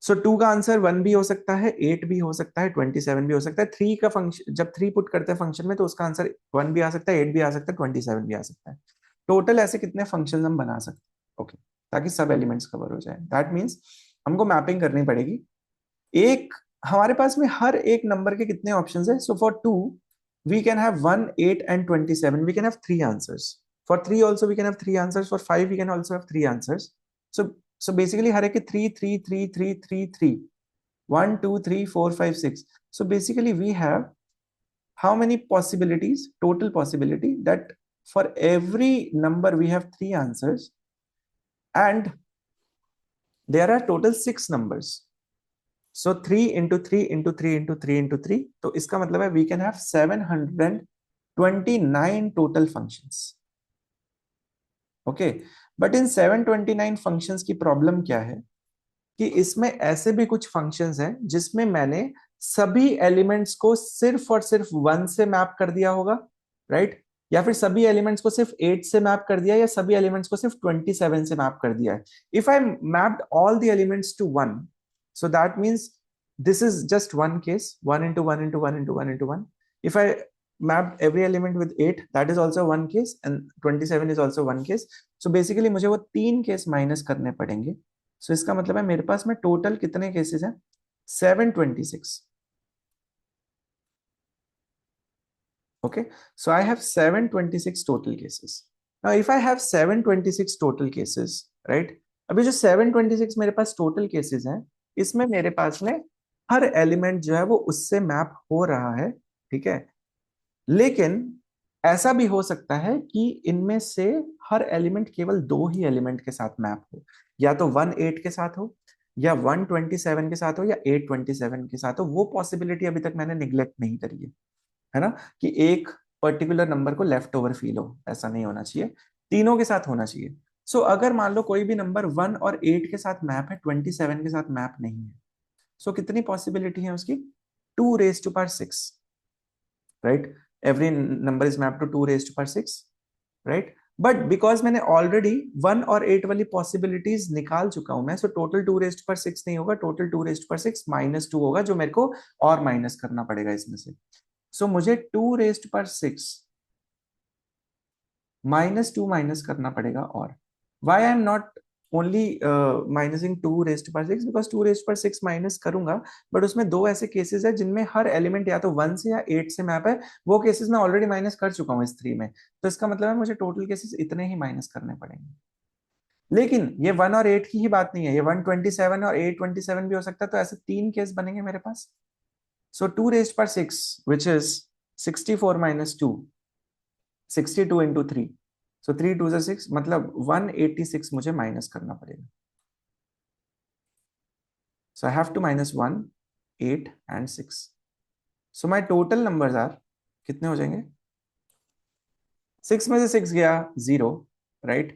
सो 2 का आंसर 1 भी हो सकता है, 8 भी हो सकता है, 27 भी हो सकता है। 3 का फंक्शन, जब 3 पुट करते हैं फंक्शन में तो उसका आंसर 1 भी आ सकता है, 8 भी आ सकता है, 27 भी आ सकता है। टोटल ऐसे कितने फंक्शन हम बना सकते हैं? ओके, ताकि सब एलिमेंट्स कवर हो जाए। दैट मीन्स हमको मैपिंग करनी पड़ेगी। एक, हमारे पास में हर एक नंबर के कितने ऑप्शंस है? So for 2 we can have 1, 8 and 27, we can have 3 answers. For 3 also we can have 3 answers. For 5 we can also have 3 answers. So basically हर एक के 3 3 3 3 3 3 1 2 3 4 5 6. So basically we have how many possibilities? Total possibility that for every number we have 3 answers, and there are total 6 numbers. So 3 into 3 into 3 into 3 into 3, तो इसका मतलब है we can have 729 total functions. Okay, but in 729 functions की problem क्या है कि इसमें ऐसे भी कुछ फंक्शंस हैं जिसमें मैंने सभी एलिमेंट्स को सिर्फ और सिर्फ 1 से मैप कर दिया होगा, राइट, या फिर सभी एलिमेंट्स को सिर्फ 8 से मैप कर दिया, या सभी एलिमेंट्स को सिर्फ 27 से मैप कर दिया है। If I mapped all the elements to 1, so that means This is just one case, 1 into 1 into 1 into 1 into 1. If I mapped every element with 8, that is also one case, and 27 is also one case. So basically मुझे वो 3 case minus करने पड़ेंगे. So इसका मतलब है मेरे पास में total कितने केसेस हैं? 726. Okay, so I have 726 total cases. Now if I have 726 total cases, right, अभी जो 726 मेरे पास टोटल केसेस हैं, इसमें मेरे पास में हर एलिमेंट जो है वो उससे मैप हो रहा है, ठीक है. लेकिन ऐसा भी हो सकता है कि इनमें से हर एलिमेंट केवल 2 ही एलिमेंट के साथ मैप हो, या तो 18 के साथ हो, या 127 के साथ हो, या 827 के साथ हो. वो पॉसिबिलिटी अभी तक मैंने निग्लेक्ट नहीं करी है ना, कि एक पर्टिकुलर नंबर को लेफ्ट ओवर फील हो, ऐसा नहीं होना चाहिए, तीनों के साथ होना चाहिए. सो अगर मान लो कोई भी नंबर 1 और 8 के साथ मैप है, 27 के साथ मैप नहीं है, सो कितनी पॉसिबिलिटी है उसकी? 2 raised to power 6, right. Every number is map to 2 raised to power 6, right. But because मैंने ऑलरेडी 1 और 8 वाली पॉसिबिलिटीज निकाल चुका हूं मैं, so total 2 raised to power 6 नहीं होगा, टोटल 2 raised to power 6 -2 होगा, जो मेरे को और माइनस करना पड़ेगा इसमें से. सो मुझे 2 raised to power 6 -2 माइनस करना पड़ेगा. और why I am not only minusing 2 raised to power 6, because 2 raised to power 6 minus करूंगा, बट उसमें दो ऐसे केसेस है जिनमें हर एलिमेंट या तो 1 से या 8 से मैप है. वो केसेस मैं ऑलरेडी माइनस कर चुका हूँ इस 3 में. तो इसका मतलब है मुझे टोटल केसेस इतने ही माइनस करने पड़ेंगे. लेकिन ये 1 और 8 की ही बात नहीं है, ये 127 और 827 भी हो सकता है. तो ऐसे 3 केस बनेंगे मेरे पास. सो 2 raised to power 6, which is 64 minus 2, 62 into 3. So 3 2 is 6, मतलब 186 मुझे माइनस करना पड़ेगा. So I have to minus 1, 8 and 6. So my total numbers are कितने हो जाएंगे? 6 में से 6 गया 0, राइट.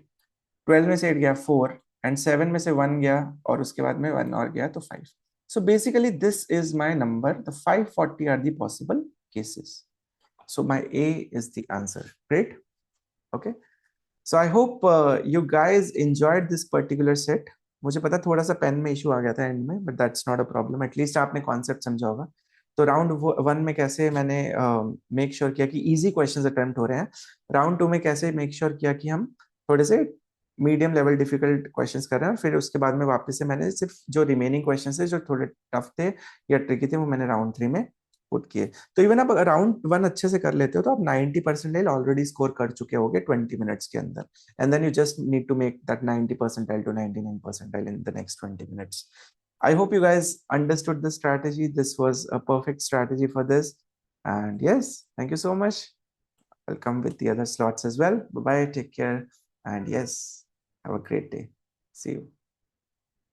12 में से 8 गया 4, एंड 7 में से 1 गया, और उसके बाद में 1 और गया तो 5. So basically this is my number. The 540 are the possible cases. So my A is the answer. Great. Okay. So I hope you guys enjoyed this particular set. मुझे पता थोड़ा सा पेन में इशू आ गया था एंड में, but that's not a problem. At least आपने concept समझा होगा. तो राउंड 1 में कैसे मैंने मेक श्योर किया कि इजी क्वेश्चंस अटेम्प्ट हो रहे हैं, राउंड 2 में कैसे मेक श्योर किया कि हम थोड़े से मीडियम लेवल डिफिकल्ट क्वेश्चंस कर रहे हैं. फिर उसके बाद में वापस से मैंने सिर्फ जो रिमेनिंग क्वेश्चंस थे जो थोड़े टफ थे या ट्रिकी थे, वो मैंने राउंड 3 में पुट किए. तो इवन आप राउंड 1 अच्छे से कर लेते हो तो आप 90% ऑलरेडी स्कोर कर चुके होगे 20 मिनट्स के अंदर. And then you just need to make that 90 percentile to 99 percentile in the next 20 minutes. I hope you guys understood the strategy. This was a perfect strategy for this. And yes, thank you so much. I'll come with the other slots as well. Bye bye. Take care. And yes, have a great day. See you.